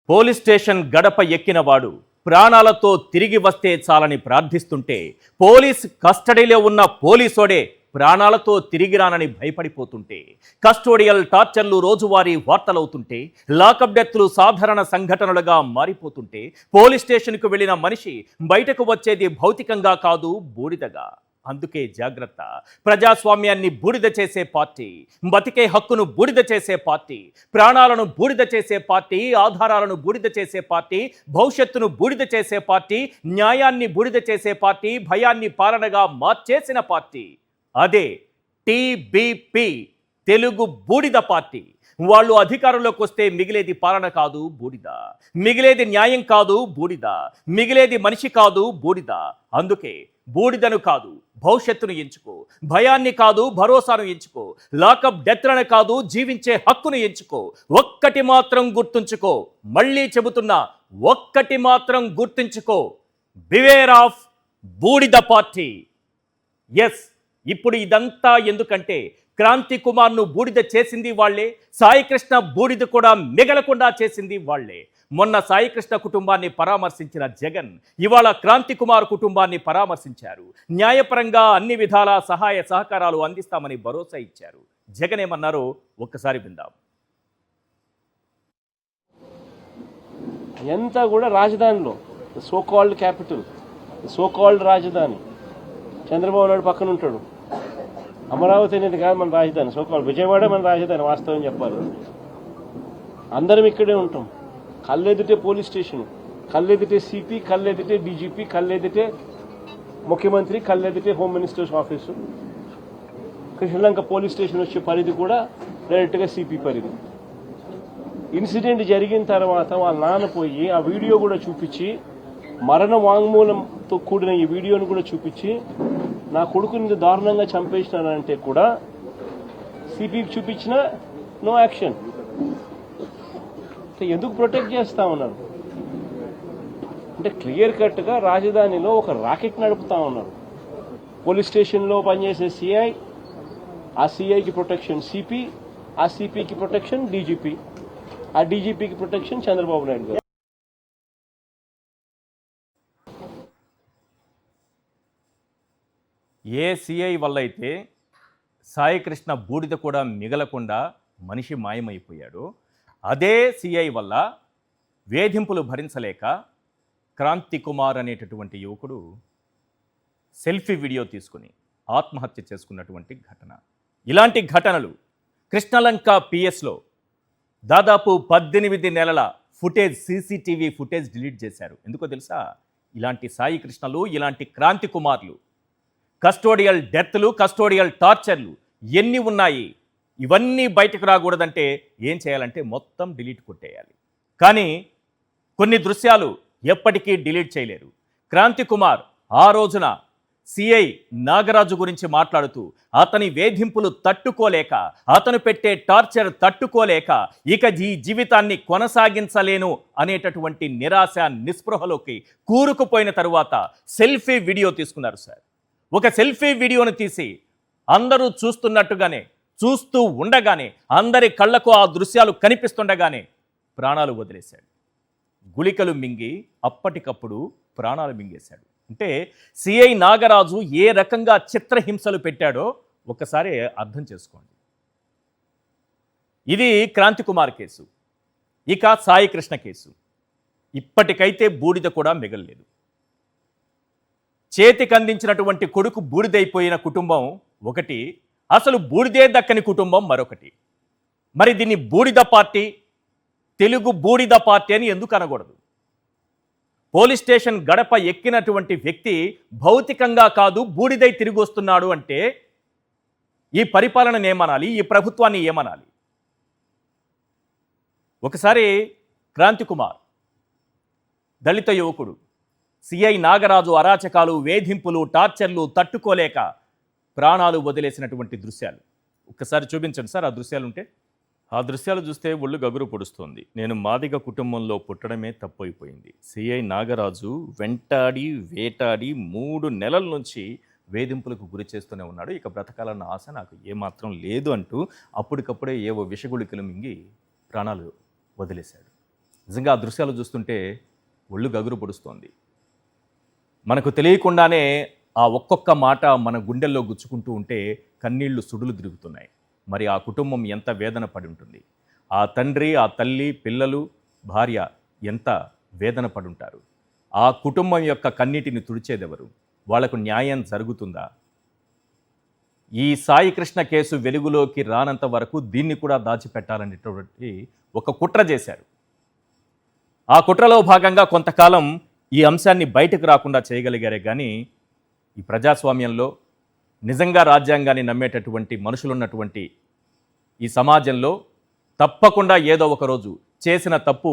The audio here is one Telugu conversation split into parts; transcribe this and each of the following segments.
పోలీస్ స్టేషన్ గడప ఎక్కినవాడు ప్రాణాలతో తిరిగి వస్తే చాలని ప్రార్థిస్తుంటే పోలీస్ కస్టడీలో ఉన్న పోలీసోడే ప్రాణాలతో తిరిగి రానని భయపడిపోతుంటే కస్టోడియల్ టార్చర్లు రోజువారీ వార్తలవుతుంటే లాకప్ డెత్లు సాధారణ సంఘటనలుగా మారిపోతుంటే పోలీస్ స్టేషన్కు వెళ్ళిన మనిషి బయటకు వచ్చేది భౌతికంగా కాదు బూడిదగా. అందుకే జాగ్రత్త. ప్రజాస్వామ్యాన్ని బూడిద చేసే పార్టీ, బతికే హక్కును బూడిద చేసే పార్టీ, ప్రాణాలను బూడిద చేసే పార్టీ, ఆధారాలను బూడిద చేసే పార్టీ, భవిష్యత్తును బూడిద చేసే పార్టీ, న్యాయాన్ని బూడిద చేసే పార్టీ, భయాన్ని పాలనగా మార్చేసిన పార్టీ అదే టీబీపీ, తెలుగు బూడిద పార్టీ. వాళ్ళు అధికారంలోకి వస్తే మిగిలేది పాలన కాదు బూడిద, మిగిలేది న్యాయం కాదు బూడిద, మిగిలేది మనిషి కాదు బూడిద. అందుకే బూడిదను కాదు భవిష్యత్తును ఎంచుకో, భయాన్ని కాదు భరోసాను ఎంచుకో, లాకప్ డెత్లను కాదు జీవించే హక్కును ఎంచుకో. ఒక్కటి మాత్రం గుర్తుంచుకో, మళ్ళీ చెబుతున్నా, ఒక్కటి మాత్రం గుర్తుంచుకో, బివేర్ ఆఫ్ బూడిద పార్టీ. ఎస్, ఇప్పుడు ఇదంతా ఎందుకంటే క్రాంతి కుమార్ను బూడిద చేసింది వాళ్లే, సాయికృష్ణ బూడిద కూడా మిగలకుండా చేసింది వాళ్లే. మొన్న సాయికృష్ణ కుటుంబాన్ని పరామర్శించిన జగన్ ఇవాళ క్రాంతి కుమార్ కుటుంబాన్ని పరామర్శించారు. న్యాయపరంగా అన్ని విధాల సహాయ సహకారాలు అందిస్తామని భరోసా ఇచ్చారు. జగన్ ఏమన్నారో ఒక్కసారి విందాం. ఎంత కూడా రాజధానిలో so called capital, so called రాజధాని చంద్రబాబు నాయుడు పక్కన ఉంటాడు. అమరావతి అనేది కాదు మన రాజధాని, సో కాల్డ్ విజయవాడ మన రాజధాని. వాస్తవం చెప్పాలి, అందరం ఇక్కడే ఉంటాం. కళ్ళెదిటే పోలీస్ స్టేషన్, కళ్ళెదిటే సిపి, కళ్ళెదిటే డీజీపీ, కళ్ళెదిటే ముఖ్యమంత్రి, కళ్ళెదిటే home ministers office. Sri Lanka police station వచ్చే పరిధి కూడా డైరెక్ట్గా సిపి పరిధి. ఇన్సిడెంట్ జరిగిన తర్వాత వాళ్ళ నాన్న పోయి ఆ వీడియో కూడా చూపించి, మరణ వాంగ్మూలంతో కూడిన ఈ వీడియోను కూడా చూపించి, నా కొడుకుని దారుణంగా చంపేసినానంటే కూడా సిపికి చూపించిన నో యాక్షన్. ఎందుకు ప్రొటెక్ట్ చేస్తా ఉన్నారు అంటే క్లియర్ కట్గా రాజధానిలో ఒక రాకెట్ నడుపుతా ఉన్నారు. పోలీస్ స్టేషన్లో పనిచేసే సిఐ, ఆ సిఐకి ప్రొటెక్షన్ సిపి, ఆ సిపికి ప్రొటెక్షన్ డీజీపీ, ఆ డీజీపీకి ప్రొటెక్షన్ చంద్రబాబు నాయుడు గారు. ఏ సిఐ వల్ల అయితే సాయికృష్ణ బూడిద కూడా మిగలకుండా మనిషి మాయమైపోయాడు, అదే సిఐ వల్ల వేధింపులు భరించలేక క్రాంతి కుమార్ అనేటటువంటి యువకుడు సెల్ఫీ వీడియో తీసుకుని ఆత్మహత్య చేసుకున్నటువంటి ఘటన. ఇలాంటి ఘటనలు కృష్ణలంక పిఎస్లో దాదాపు 18 నెలల ఫుటేజ్, సీసీటీవీ ఫుటేజ్ డిలీట్ చేశారు. ఎందుకో తెలుసా? ఇలాంటి సాయి కృష్ణలు, ఇలాంటి క్రాంతి కుమార్లు, కస్టోడియల్ డెత్లు, కస్టోడియల్ టార్చర్లు ఎన్ని ఉన్నాయి, ఇవన్నీ బయటకు రాకూడదంటే ఏం చేయాలంటే మొత్తం డిలీట్ కొట్టేయాలి. కానీ కొన్ని దృశ్యాలు ఎప్పటికీ డిలీట్ చేయలేరు. క్రాంతి కుమార్ ఆ రోజున సిఐ నాగరాజు గురించి మాట్లాడుతూ అతని వేధింపులు తట్టుకోలేక, అతను పెట్టే టార్చర్ తట్టుకోలేక ఇక ఈ జీవితాన్ని కొనసాగించలేను అనేటటువంటి నిరాశ నిస్పృహలోకి కూరుకుపోయిన తరువాత సెల్ఫీ వీడియో తీసుకున్నారు సార్. ఒక సెల్ఫీ వీడియోను తీసి అందరూ చూస్తున్నట్టుగానే, చూస్తూ ఉండగానే, అందరి కళ్ళకు ఆ దృశ్యాలు కనిపిస్తుండగానే ప్రాణాలు వదిలేశాడు. గుళికలు మింగి అప్పటికప్పుడు ప్రాణాలు మింగేశాడు. అంటే సిఐ నాగరాజు ఏ రకంగా చిత్రహింసలు పెట్టాడో ఒక్కసారి అర్థం చేసుకోండి. ఇది క్రాంతి కుమార్ కేసు. ఇక సాయి కృష్ణ కేసు. ఇప్పటికైతే బూడిద కూడా మిగలలేదు. చేతికి అందించినటువంటి కొడుకు బూడిదైపోయిన కుటుంబం ఒకటి, అసలు బూడిదే దక్కని కుటుంబం మరొకటి. మరి దీన్ని బూడిద పార్టీ, తెలుగు బూడిద పార్టీ అని ఎందుకు అనకూడదు? పోలీస్ స్టేషన్ గడప ఎక్కినటువంటి వ్యక్తి భౌతికంగా కాదు బూడిదై తిరిగి వస్తున్నాడు అంటే ఈ పరిపాలనను ఏమనాలి, ఈ ప్రభుత్వాన్ని ఏమనాలి? ఒకసారి క్రాంతి కుమార్, దళిత యువకుడు, సిఐ నాగరాజు అరాచకాలు, వేధింపులు, టార్చర్లు తట్టుకోలేక ప్రాణాలు వదిలేసినటువంటి దృశ్యాలు ఒక్కసారి చూపించండి సార్. ఆ దృశ్యాలు ఉంటే, ఆ దృశ్యాలు చూస్తే ఒళ్ళు గగురు పొడుస్తుంది. నేను మాదిగ కుటుంబంలో పుట్టడమే తప్పైపోయింది. సిఐ నాగరాజు వెంటాడి వేటాడి 3 నెలల నుంచి వేధింపులకు గురి చేస్తూనే ఉన్నాడు. ఇక బ్రతకాలన్న ఆశ నాకు ఏమాత్రం లేదు అంటూ అప్పటికప్పుడే ఏవో విషగుళికలు మింగి ప్రాణాలు వదిలేశాడు. నిజంగా ఆ దృశ్యాలు చూస్తుంటే ఒళ్ళు గగురు పొడుస్తోంది. మనకు తెలియకుండానే ఆ ఒక్కొక్క మాట మన గుండెల్లో గుచ్చుకుంటూ ఉంటే కన్నీళ్లు సుడులు తిరుగుతున్నాయి. మరి ఆ కుటుంబం ఎంత వేదన పడి ఉంటుంది, ఆ తండ్రి, ఆ తల్లి, పిల్లలు, భార్య ఎంత వేదన పడుంటారు. ఆ కుటుంబం యొక్క కన్నీటిని తుడిచేదెవరు? వాళ్లకు న్యాయం జరుగుతుందా? ఈ సాయి కృష్ణ కేసు వెలుగులోకి రానంత వరకు దీన్ని కూడా దాచిపెట్టాలనేటువంటి ఒక కుట్ర చేశారు. ఆ కుట్రలో భాగంగా కొంతకాలం ఈ అంశాన్ని బయటకు రాకుండా చేయగలిగారే కానీ ఈ ప్రజాస్వామ్యంలో నిజంగా రాజ్యాంగాన్ని నమ్మేటటువంటి మనుషులున్నటువంటి ఈ సమాజంలో తప్పకుండా ఏదో ఒక రోజు చేసిన తప్పు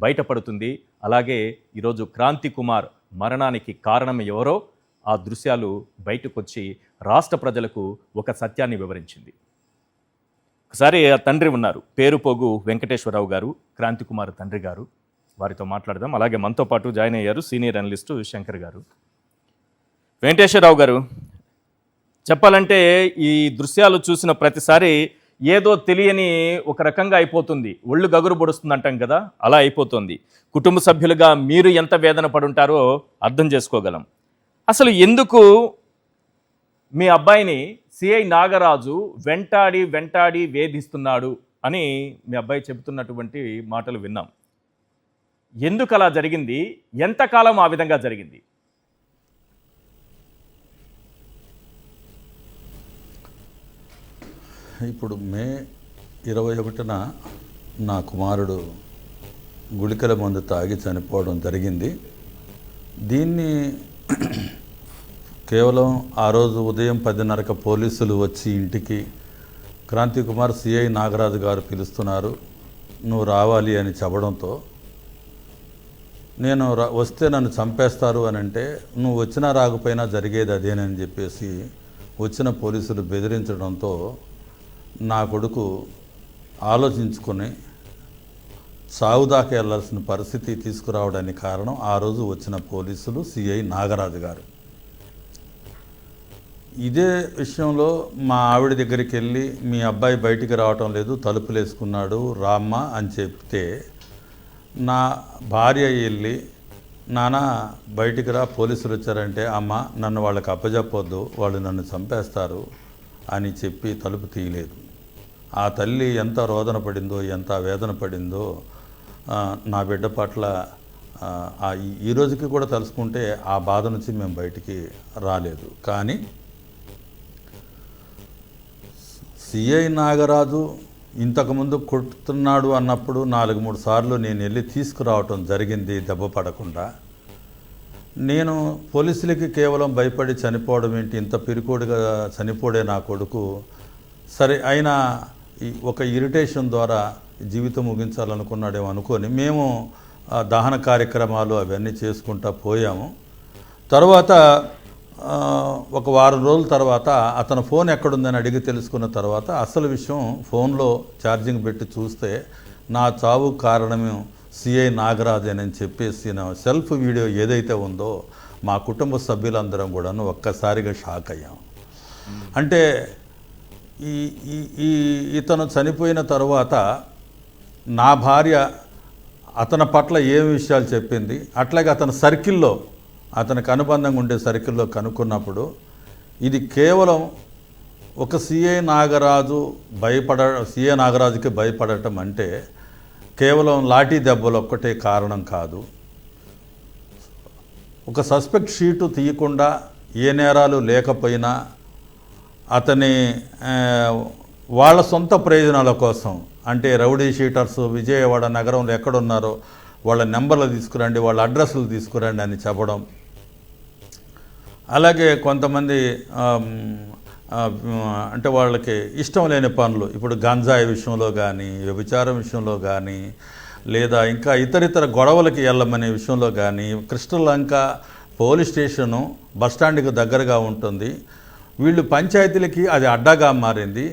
బయటపడుతుంది. అలాగే ఈరోజు క్రాంతి కుమార్ మరణానికి కారణం ఎవరో ఆ దృశ్యాలు బయటకొచ్చి రాష్ట్ర ప్రజలకు ఒక సత్యాన్ని వివరించింది. ఒకసారి ఆ తండ్రి ఉన్నారు, పేరుపోగు వెంకటేశ్వరరావు గారు, క్రాంతి కుమార్ తండ్రి గారు. వారితో మాట్లాడదాం. అలాగే మనతో పాటు జాయిన్ అయ్యారు సీనియర్ అనలిస్టు శంకర్ గారు. వెంకటేశ్వరరావు గారు, చెప్పాలంటే ఈ దృశ్యాలు చూసిన ప్రతిసారి ఏదో తెలియని ఒక రకంగా అయిపోతుంది, ఒళ్ళు గగురు పొడుస్తుంది అంటాం కదా, అలా అయిపోతుంది. కుటుంబ సభ్యులుగా మీరు ఎంత వేదన పడుంటారో అర్థం చేసుకోగలం. అసలు ఎందుకు మీ అబ్బాయిని సిఐ నాగరాజు వెంటాడి వేధిస్తున్నాడు అని మీ అబ్బాయి చెబుతున్నటువంటి మాటలు విన్నాం. ఎందుకు అలా జరిగింది? ఎంతకాలం ఆ విధంగా జరిగింది? ఇప్పుడు మే 21న నా కుమారుడు గుళికల మందు తాగి చనిపోవడం జరిగింది. దీన్ని కేవలం ఆ రోజు ఉదయం 10:30కి పోలీసులు వచ్చి ఇంటికి క్రాంతి కుమార్ సిఐ నాగరాజు గారు పిలుస్తున్నారు, నువ్వు రావాలి అని చెప్పడంతో నేను వస్తే నన్ను చంపేస్తారు అని అంటే, నువ్వు వచ్చినా రాకపోయినా జరిగేది అదేనని చెప్పేసి వచ్చిన పోలీసులు బెదిరించడంతో నా కొడుకు ఆలోచించుకొని సావుదాకా వెళ్లాల్సిన పరిస్థితి తీసుకురావడానికి కారణం ఆ రోజు వచ్చిన పోలీసులు సిఐ నాగరాజు గారు. ఇదే విషయంలో మా ఆవిడ దగ్గరికి వెళ్ళి మీ అబ్బాయి బయటికి రావటం లేదు, తలుపులు వేసుకున్నాడు రామ్మ అని చెప్తే నా భార్య వెళ్ళి నాన్న బయటికి రా పోలీసులు వచ్చారంటే, అమ్మ నన్ను వాళ్ళకి అప్పజెప్పొద్దు, వాళ్ళు నన్ను చంపేస్తారు అని చెప్పి తలుపు తీయలేదు. ఆ తల్లి ఎంత రోదన పడిందో, ఎంత వేదన పడిందో నా బిడ్డ పట్ల ఈ రోజుకి కూడా తెలుసుకుంటే ఆ బాధ నుంచి మేము బయటికి రాలేదు. కానీ సిఐ నాగరాజు ఇంతకుముందు కొడుతున్నాడు అన్నప్పుడు 4-3 సార్లు నేను వెళ్ళి తీసుకురావటం జరిగింది దెబ్బ పడకుండా. నేను పోలీసులకి కేవలం భయపడి చనిపోవడం ఏంటి, ఇంత పిరికోడుగా చనిపోడే నా కొడుకు, సరే అయినా ఒక ఇరిటేషన్ ద్వారా జీవితం ముగించాలనుకున్నాడేమో అనుకొని మేము దహన కార్యక్రమాలు అవన్నీ చేసుకుంటా పోయాము. తర్వాత ఒక వారం రోజుల తర్వాత అతను ఫోన్ ఎక్కడుందని అడిగి తెలుసుకున్న తర్వాత అసలు విషయం ఫోన్లో ఛార్జింగ్ పెట్టి చూస్తే నా చావు కారణమే సిఐ నాగరాజేనని చెప్పేసి నా సెల్ఫ్ వీడియో ఏదైతే ఉందో మా కుటుంబ సభ్యులందరం కూడాను ఒక్కసారిగా షాక్ అయ్యాం. అంటే ఇతను చనిపోయిన తర్వాత నా భార్య అతని పట్ల ఏం విషయాలు చెప్పింది, అట్లాగే అతని సర్కిల్లో, అతనికి అనుబంధంగా ఉండే సర్కిల్లో కనుక్కున్నప్పుడు ఇది కేవలం ఒక సిఐ నాగరాజుకి భయపడటం అంటే కేవలం లాఠీ దెబ్బలు ఒక్కటే కారణం కాదు. ఒక సస్పెక్ట్ షీటు తీయకుండా ఏ నేరాలు లేకపోయినా అతని వాళ్ళ సొంత ప్రయోజనాల కోసం, అంటే రౌడీ షీటర్స్ విజయవాడ నగరంలో ఎక్కడున్నారో వాళ్ళ నెంబర్లు తీసుకురండి, వాళ్ళ అడ్రస్లు తీసుకురండి అని చెప్పడం. అలాగే కొంతమంది అంటే వాళ్ళకి ఇష్టం లేని పనులు, ఇప్పుడు గంజాయి విషయంలో కానీ, వ్యభిచారం విషయంలో కానీ, లేదా ఇంకా ఇతరితర గొడవలకి వెళ్ళమనే విషయంలో కానీ, కృష్ణలంక పోలీస్ స్టేషను బస్టాండ్కి దగ్గరగా ఉంటుంది. వీళ్ళు పంచాయతీలకి అది అడ్డాగా మారింది.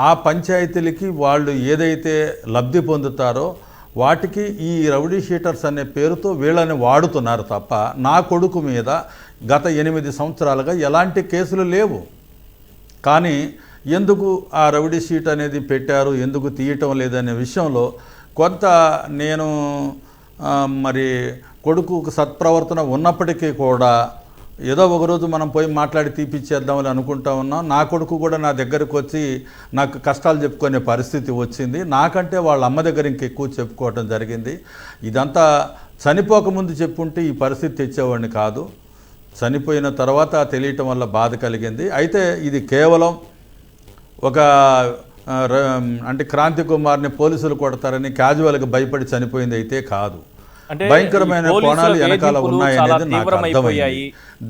ఆ పంచాయతీలకి వాళ్ళు ఏదైతే లబ్ధి పొందుతారో వాటికి ఈ రౌడీ షీటర్స్ అనే పేరుతో వీళ్ళని వాడుతున్నారు తప్ప నా కొడుకు మీద గత 8 సంవత్సరాలుగా ఎలాంటి కేసులు లేవు. కానీ ఎందుకు ఆ రౌడీ షీట్ అనేది పెట్టారు, ఎందుకు తీయటం లేదనే విషయంలో కొంత నేను మరి కొడుకుకు సత్ప్రవర్తన ఉన్నప్పటికీ కూడా ఏదో ఒకరోజు మనం పోయి మాట్లాడి తీపిచ్చేద్దామని అనుకుంటా ఉన్నాం. నా కొడుకు కూడా నా దగ్గరకు వచ్చి నాకు కష్టాలు చెప్పుకునే పరిస్థితి వచ్చింది. నాకంటే వాళ్ళ అమ్మ దగ్గర ఇంకెక్కువ చెప్పుకోవటం జరిగింది. ఇదంతా చనిపోకముందు చెప్పుంటే ఈ పరిస్థితి తెచ్చేవాడిని కాదు. చనిపోయిన తర్వాత తెలియటం వల్ల బాధ కలిగింది. అయితే ఇది కేవలం ఒక అంటే క్రాంతి కుమార్ని పోలీసులు కొడతారని క్యాజువల్గా భయపడి చనిపోయింది అయితే కాదు. అంటే భయంకరమైన కోణాలు వెనకాల ఉన్నాయనేది నాకు అర్థమైపోయాయి.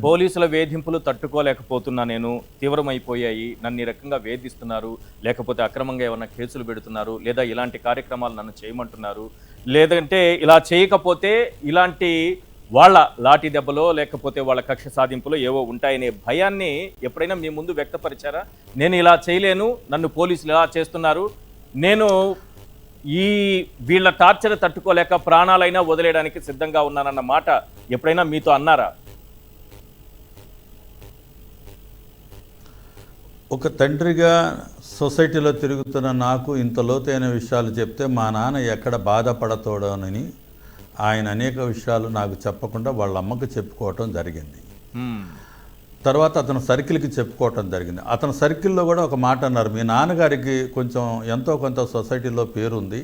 పోలీసుల వేధింపులు తట్టుకోలేకపోతున్నా, నేను తీవ్రమైపోయాయి, నన్ను ఈ రకంగా వేధిస్తున్నారు, లేకపోతే అక్రమంగా ఏమైనా కేసులు పెడుతున్నారు, లేదా ఇలాంటి కార్యక్రమాలు నన్ను చేయమంటున్నారు, లేదంటే ఇలా చేయకపోతే ఇలాంటి వాళ్ళ లాఠీ దెబ్బలో లేకపోతే వాళ్ళ కక్ష సాధింపులో ఏవో ఉంటాయనే భయాన్ని ఎప్పుడైనా మీ ముందు వ్యక్తపరిచారా? నేను ఇలా చేయలేను, నన్ను పోలీసులు ఇలా చేస్తున్నారు, నేను ఈ వీళ్ళ టార్చర్ తట్టుకోలేక ప్రాణాలైనా వదిలేయడానికి సిద్ధంగా ఉన్నానన్న మాట ఎప్పుడైనా మీతో అన్నారా? ఒక తండ్రిగా సొసైటీలో తిరుగుతున్న నాకు ఇంత లోతైన విషయాలు చెప్తే మా నాన్న ఎక్కడ బాధపడతాడోనని ఆయన అనేక విషయాలు నాకు చెప్పకుండా వాళ్ళ అమ్మకు చెప్పుకోవటం జరిగింది. తర్వాత అతను సర్కిల్కి చెప్పుకోవటం జరిగింది. అతని సర్కిల్లో కూడా ఒక మాట అన్నారు, మీ నాన్నగారికి కొంచెం ఎంతో కొంత సొసైటీలో పేరుంది,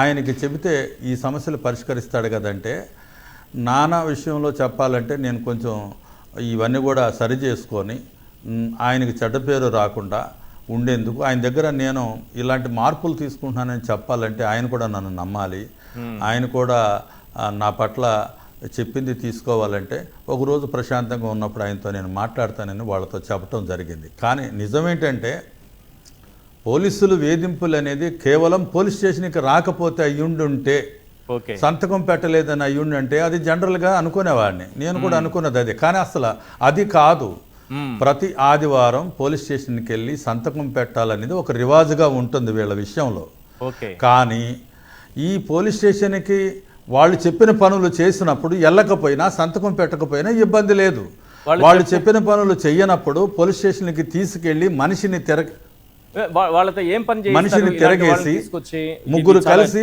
ఆయనకి చెబితే ఈ సమస్యలు పరిష్కరిస్తాడు కదంటే, నాన్న విషయంలో చెప్పాలంటే నేను కొంచెం ఇవన్నీ కూడా సరి చేసుకొని ఆయనకి చెడ్డ పేరు రాకుండా ఉండేందుకు ఆయన దగ్గర నేను ఇలాంటి మార్పులు తీసుకుంటున్నానని చెప్పాలంటే ఆయన కూడా నన్ను నమ్మాలి, ఆయన కూడా నా పట్ల చెప్పింది తీసుకోవాలంటే ఒకరోజు ప్రశాంతంగా ఉన్నప్పుడు ఆయనతో నేను మాట్లాడతానని వాళ్ళతో చెప్పడం జరిగింది. కానీ నిజమేంటంటే పోలీసులు వేధింపులు అనేది కేవలం పోలీస్ స్టేషన్కి రాకపోతే అయ్యుండుంటే, సంతకం పెట్టలేదని అయ్యుండంటే అది జనరల్గా అనుకునేవాడిని, నేను కూడా అనుకున్నది అదే. కానీ అసలు అది కాదు. ప్రతి ఆదివారం పోలీస్ స్టేషన్కి వెళ్ళి సంతకం పెట్టాలనేది ఒక రివాజుగా ఉంటుంది వీళ్ళ విషయంలో. కానీ ఈ పోలీస్ స్టేషన్కి వాళ్ళు చెప్పిన పనులు చేసినప్పుడు వెళ్ళకపోయినా సంతకం పెట్టకపోయినా ఇబ్బంది లేదు. వాళ్ళు చెప్పిన పనులు చెయ్యనప్పుడు పోలీస్ స్టేషన్కి తీసుకెళ్లి మనిషిని తిరగేసి ముగ్గురు కలిసి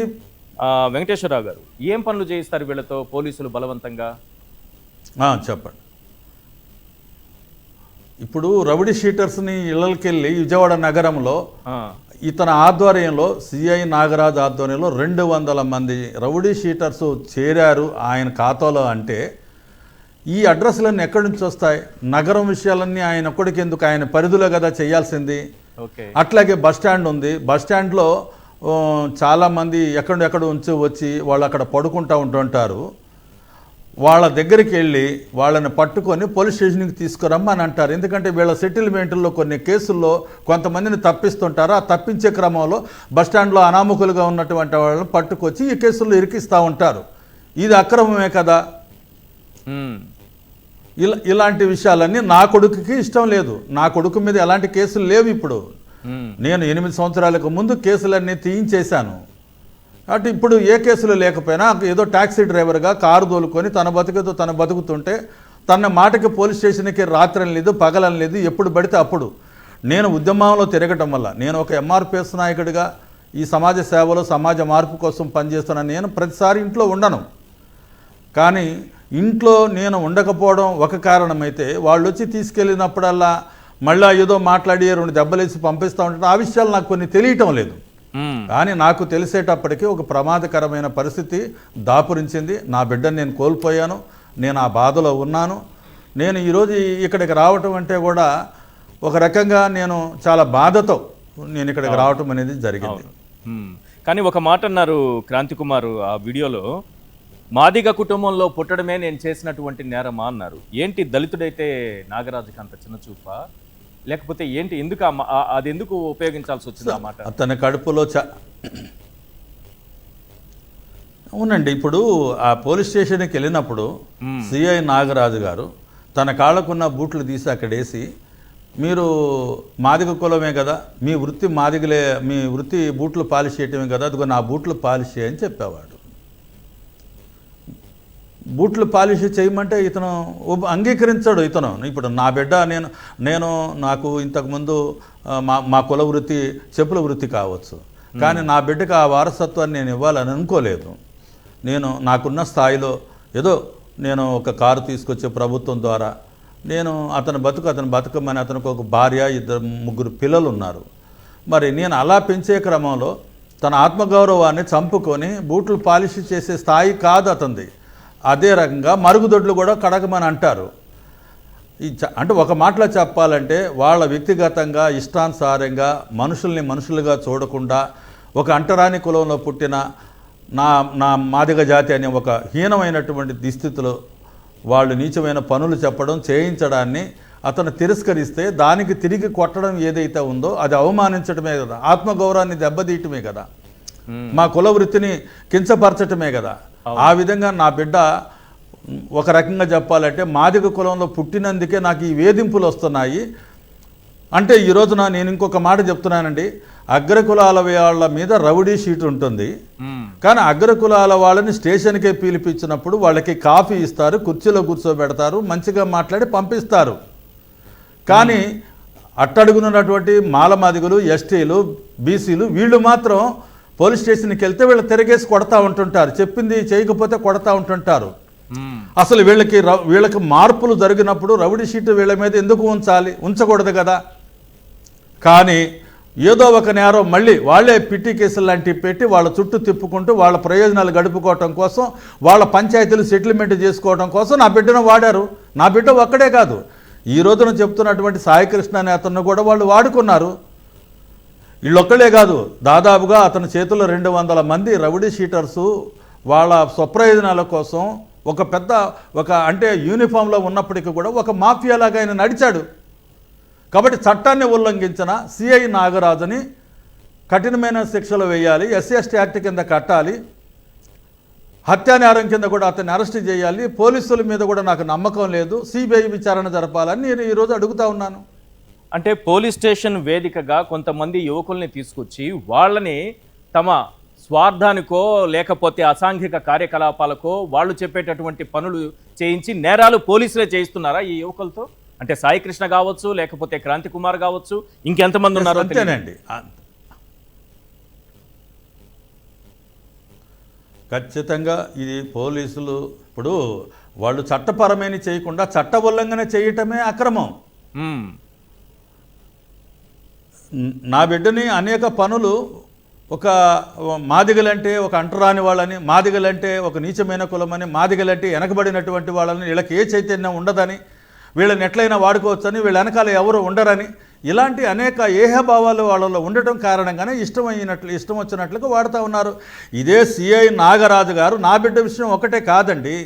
వెంకటేశ్వరరావు గారు ఏం పనులు చేయిస్తారు వీళ్ళతో పోలీసులు బలవంతంగా? చెప్పండి. ఇప్పుడు రౌడీ షీటర్స్ని ఇళ్ళకెళ్ళి విజయవాడ నగరంలో ఇతని ఆధ్వర్యంలో సిఐ నాగరాజ్ ఆధ్వర్యంలో 200 మంది రౌడీ షీటర్స్ చేరారు ఆయన ఖాతాలో. అంటే ఈ అడ్రస్లన్నీ ఎక్కడి నుంచి వస్తాయి? నగరం విషయాలన్నీ ఆయన ఒక్కడికి ఎందుకు, ఆయన పరిధిలో కదా చేయాల్సింది. అట్లాగే బస్టాండ్ ఉంది, బస్టాండ్లో చాలామంది ఎక్కడెక్కడ వచ్చి వాళ్ళు అక్కడ పడుకుంటూ ఉంటుంటారు. వాళ్ళ దగ్గరికి వెళ్ళి వాళ్ళని పట్టుకొని పోలీస్ స్టేషన్కి తీసుకురమ్మని అంటారు. ఎందుకంటే వీళ్ళ సెటిల్మెంట్లో కొన్ని కేసుల్లో కొంతమందిని తప్పిస్తుంటారు. ఆ తప్పించే క్రమంలో బస్టాండ్లో అనామకులుగా ఉన్నటువంటి వాళ్ళని పట్టుకొచ్చి ఈ కేసుల్లో ఇరికిస్తూ ఉంటారు. ఇది అక్రమమే కదా. ఇలాంటి విషయాలన్నీ నా కొడుకుకి ఇష్టం లేదు. నా కొడుకు మీద ఎలాంటి కేసులు లేవు. ఇప్పుడు నేను 8 సంవత్సరాలకు ముందు కేసులన్నీ తీయించేశాను. అటు ఇప్పుడు ఏ కేసులు లేకపోయినా ఏదో ట్యాక్సీ డ్రైవర్గా కారు తోలుకొని తన బతుకుతో తను బతుకుతుంటే తన మాటకి పోలీస్ స్టేషన్కి రాత్రని లేదు పగలని లేదు, ఎప్పుడు పడితే అప్పుడు. నేను ఉద్యమంలో తిరగటం వల్ల నేను ఒక ఎంఆర్పిఎస్ నాయకుడిగా ఈ సమాజ సేవలో సమాజ మార్పు కోసం పనిచేస్తున్నాను. నేను ప్రతిసారి ఇంట్లో ఉండను. కానీ ఇంట్లో నేను ఉండకపోవడం ఒక కారణమైతే వాళ్ళు వచ్చి తీసుకెళ్ళినప్పుడల్లా మళ్ళీ ఏదో మాట్లాడి 2 దెబ్బలేసి పంపిస్తూ ఉంటారు. ఆ విషయాలు నాకు కొన్ని తెలియటం లేదు. కానీ నాకు తెలిసేటప్పటికీ ఒక ప్రమాదకరమైన పరిస్థితి దాపురించింది. నా బిడ్డను నేను కోల్పోయాను. నేను ఆ బాధలో ఉన్నాను. నేను ఈరోజు ఇక్కడికి రావటం అంటే కూడా ఒక రకంగా నేను చాలా బాధతో నేను ఇక్కడికి రావటం అనేది జరిగింది. కానీ ఒక మాట అన్నారు క్రాంతి కుమార్ ఆ వీడియోలో, మాదిగ కుటుంబంలో పుట్టడమే నేను చేసినటువంటి నేరమా అన్నారు. ఏంటి దళితుడైతే నాగరాజుకి అంత చిన్న చూపా, లేకపోతే ఏంటి, ఎందుకు అది ఎందుకు ఉపయోగించాల్సి వచ్చింది అన్నమాట? అతని కడుపులో అవునండి. ఇప్పుడు ఆ పోలీస్ స్టేషన్కి వెళ్ళినప్పుడు సిఐ నాగరాజు గారు తన కాళ్ళకున్న బూట్లు తీసి అక్కడేసి, మీరు మాదిగ కులమే కదా, మీ వృత్తి మాదిగలే, మీ వృత్తి బూట్లు పాలిష్ చేయటమే కదా, అదిగో నా బూట్లు పాలిష్ చేయని చెప్పేవాడు. బూట్లు పాలిష్ చేయమంటే ఇతను అంగీకరించాడు. ఇతను ఇప్పుడు నా బిడ్డ నేను నాకు ఇంతకుముందు మా కుల వృత్తి చెప్పుల వృత్తి కావచ్చు, కానీ నా బిడ్డకు ఆ వారసత్వాన్ని నేను ఇవ్వాలని అనుకోలేదు. నేను నాకున్న స్థాయిలో ఏదో నేను ఒక కారు తీసుకొచ్చే ప్రభుత్వం ద్వారా నేను అతను బతుకమని అతనికి ఒక భార్య 2-3 పిల్లలు ఉన్నారు. మరి నేను అలా పెంచే క్రమంలో తన ఆత్మగౌరవాన్ని చంపుకొని బూట్లు పాలిష్ చేసే స్థాయి కాదు అతనిది. అదే రకంగా మరుగుదొడ్లు కూడా కడగమని అంటారు. అంటే ఒక మాటలో చెప్పాలంటే వాళ్ళ వ్యక్తిగతంగా ఇష్టానుసారంగా మనుషుల్ని మనుషులుగా చూడకుండా ఒక అంటరాని కులంలో పుట్టిన నా మాదిగ జాతి అనే ఒక హీనమైనటువంటి దుస్థితిలో వాళ్ళు నీచమైన పనులు చెప్పడం చేయించడాన్ని అతను తిరస్కరిస్తే దానికి తిరిగి కొట్టడం ఏదైతే ఉందో అది అవమానించడమే కదా, ఆత్మగౌరవాన్ని దెబ్బతీయటమే కదా, మా కుల వృత్తిని కించపరచటమే కదా. ఆ విధంగా నా బిడ్డ ఒక రకంగా చెప్పాలంటే మాదిగ కులంలో పుట్టినందుకే నాకు ఈ వేధింపులు వస్తున్నాయి. అంటే ఈ రోజున నేను ఇంకొక మాట చెప్తున్నానండి, అగ్రకులాల వాళ్ళ మీద రౌడీ షీట్ ఉంటుంది, కానీ అగ్రకులాల వాళ్ళని స్టేషన్కే పిలిపించినప్పుడు వాళ్ళకి కాఫీ ఇస్తారు, కుర్చీలో కూర్చోబెడతారు, మంచిగా మాట్లాడి పంపిస్తారు. కానీ అట్టడుగునున్నటువంటి మాలమాదిగులు, ఎస్టీలు, బీసీలు వీళ్ళు మాత్రం పోలీస్ స్టేషన్కి వెళ్తే వీళ్ళు తిరగేసి కొడతా ఉంటుంటారు, చెప్పింది చేయకపోతే కొడతా ఉంటుంటారు. అసలు వీళ్ళకి మార్పులు జరిగినప్పుడు రౌడీ షీట్ వీళ్ళ మీద ఎందుకు ఉంచకూడదు కదా. కానీ ఏదో ఒక నేరం మళ్ళీ వాళ్ళే పిట్టి కేసులు లాంటివి పెట్టి వాళ్ళ చుట్టూ తిప్పుకుంటూ వాళ్ళ ప్రయోజనాలు గడుపుకోవటం కోసం, వాళ్ళ పంచాయతీలు సెటిల్మెంట్ చేసుకోవడం కోసం నా బిడ్డను వాడారు. నా బిడ్డ ఒక్కడే కాదు, ఈ రోజున చెప్తున్నటువంటి సాయికృష్ణ అనే అతను కూడా వాళ్ళు వాడుకున్నారు. వీళ్ళొక్కడే కాదు, దాదాపుగా అతని చేతుల్లో 200 మంది రౌడీ షీటర్సు వాళ్ళ స్వప్రయోజనాల కోసం అంటే యూనిఫామ్లో ఉన్నప్పటికీ కూడా ఒక మాఫియాలాగా ఆయన నడిచాడు. కాబట్టి చట్టాన్ని ఉల్లంఘించిన సిఐ నాగరాజుని కఠినమైన శిక్షలు వేయాలి, SC/ST యాక్ట్ కింద కట్టాలి, హత్యానేరం కింద కూడా అతన్ని అరెస్ట్ చేయాలి. పోలీసుల మీద కూడా నాకు నమ్మకం లేదు, సిబిఐ విచారణ జరపాలని నేను ఈరోజు అడుగుతా ఉన్నాను. అంటే పోలీస్ స్టేషన్ వేదికగా కొంతమంది యువకుల్ని తీసుకొచ్చి వాళ్ళని తమ స్వార్థానికో లేకపోతే అసాంఘిక కార్యకలాపాలకో వాళ్ళు చెప్పేటటువంటి పనులు చేయించి నేరాలు పోలీసులే చేయిస్తున్నారా ఈ యువకులతో? అంటే సాయికృష్ణ కావచ్చు, లేకపోతే క్రాంతి కుమార్ కావచ్చు, ఇంకెంతమంది ఉన్నారో అంతేనండి. ఖచ్చితంగా ఇది పోలీసులు ఇప్పుడు వాళ్ళు చట్టపరమైన చేయకుండా చట్ట ఉల్లంఘన చేయటమే అక్రమం. నా బిడ్డని అనేక పనులు ఒక మాదిగలంటే ఒక అంటరాని వాళ్ళని, మాదిగలంటే ఒక నీచమైన కులమని, మాదిగలంటే వెనకబడినటువంటి వాళ్ళని, వీళ్ళకి ఏ చైతన్యం ఉండదని, వీళ్ళని ఎట్లయినా వాడుకోవచ్చని, వీళ్ళ వెనకాల ఎవరు ఉండరని, ఇలాంటి అనేక ఏహభావాలు వాళ్ళలో ఉండటం కారణంగానే ఇష్టం వచ్చినట్లుగా వాడుతూ ఉన్నారు. ఇదే సిఐ నాగరాజు గారు నా బిడ్డ విషయం ఒకటే కాదండి,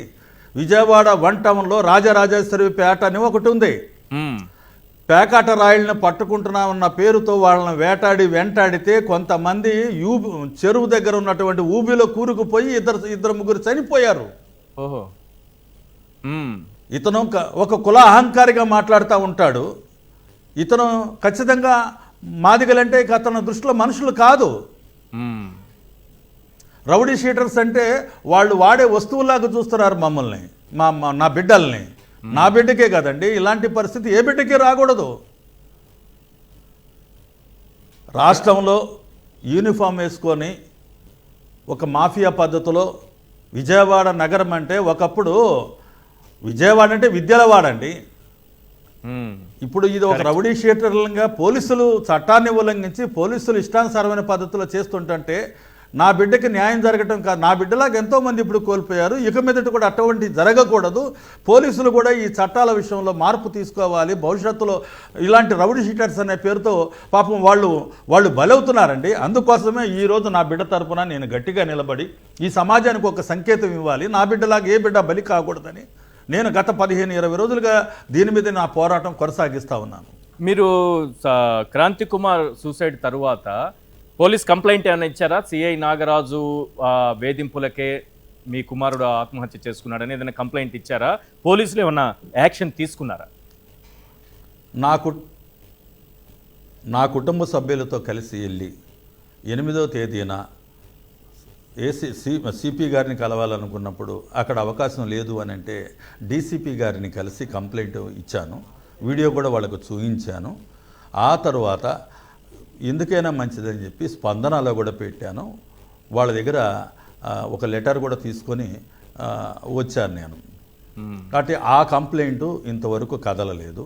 విజయవాడ 1 టౌన్లో రాజరాజేశ్వరి పేట అని ఒకటి ఉంది. పేకాట రాయిల్ని పట్టుకుంటున్నామన్న పేరుతో వాళ్ళని వెంటాడితే కొంతమంది చెరువు దగ్గర ఉన్నటువంటి ఊబిలో కూరుకుపోయి 2-3 చనిపోయారు. ఓహో. ఇతను ఒక కుల అహంకారిగా మాట్లాడుతూ ఉంటాడు. ఇతను ఖచ్చితంగా మాదిగలంటే ఇక అతని దృష్టిలో మనుషులు కాదు. రౌడీ షీటర్స్ అంటే వాళ్ళు వాడే వస్తువులాగా చూస్తున్నారు మమ్మల్ని, నా బిడ్డల్ని. నా బిడ్డకే కదండి, ఇలాంటి పరిస్థితి ఏ బిడ్డకి రాకూడదు. రాష్ట్రంలో యూనిఫామ్ వేసుకొని ఒక మాఫియా పద్ధతిలో విజయవాడ నగరం అంటే ఒకప్పుడు విజయవాడ అంటే విద్యలవాడండి. ఇప్పుడు ఇది ఒక రౌడీ షీటర్లుగా పోలీసులు చట్టాన్ని ఉల్లంఘించి పోలీసులు ఇష్టానుసారమైన పద్ధతిలో చేస్తుంటే నా బిడ్డకి న్యాయం జరగటం కాదు. నా బిడ్డలాగా ఎంతోమంది ఇప్పుడు కోల్పోయారు. ఇక మీదట కూడా అటువంటి జరగకూడదు. పోలీసులు కూడా ఈ చట్టాల విషయంలో మార్పు తీసుకోవాలి. భవిష్యత్తులో ఇలాంటి రౌడీ షీటర్స్ అనే పేరుతో పాపం వాళ్ళు బలవుతున్నారండి. అందుకోసమే ఈరోజు నా బిడ్డ తరపున నేను గట్టిగా నిలబడి ఈ సమాజానికి ఒక సంకేతం ఇవ్వాలి. నా బిడ్డలాగా ఏ బిడ్డ బలి కాకూడదని నేను గత 15-20 రోజులుగా దీని మీద నా పోరాటం కొనసాగిస్తూ ఉన్నాను. మీరు క్రాంతి కుమార్ సూసైడ్ తరువాత పోలీస్ కంప్లైంట్ ఏమైనా ఇచ్చారా? సిఐ నాగరాజు వేధింపులకే మీ కుమారుడు ఆత్మహత్య చేసుకున్నాడని ఏదైనా కంప్లైంట్ ఇచ్చారా? పోలీసులు ఏమన్నా యాక్షన్ తీసుకున్నారా? నా కుటుంబ సభ్యులతో కలిసి వెళ్ళి 8వ తేదీన సిపి గారిని కలవాలనుకున్నప్పుడు అక్కడ అవకాశం లేదు అని అంటే డీసీపీ గారిని కలిసి కంప్లైంట్ ఇచ్చాను. వీడియో కూడా వాళ్ళకు చూపించాను. ఆ తర్వాత ఎందుకైనా మంచిదని చెప్పి స్పందనలో కూడా పెట్టాను. వాళ్ళ దగ్గర ఒక లెటర్ కూడా తీసుకొని వచ్చాను నేను. కాబట్టి ఆ కంప్లైంట్ ఇంతవరకు కదలలేదు.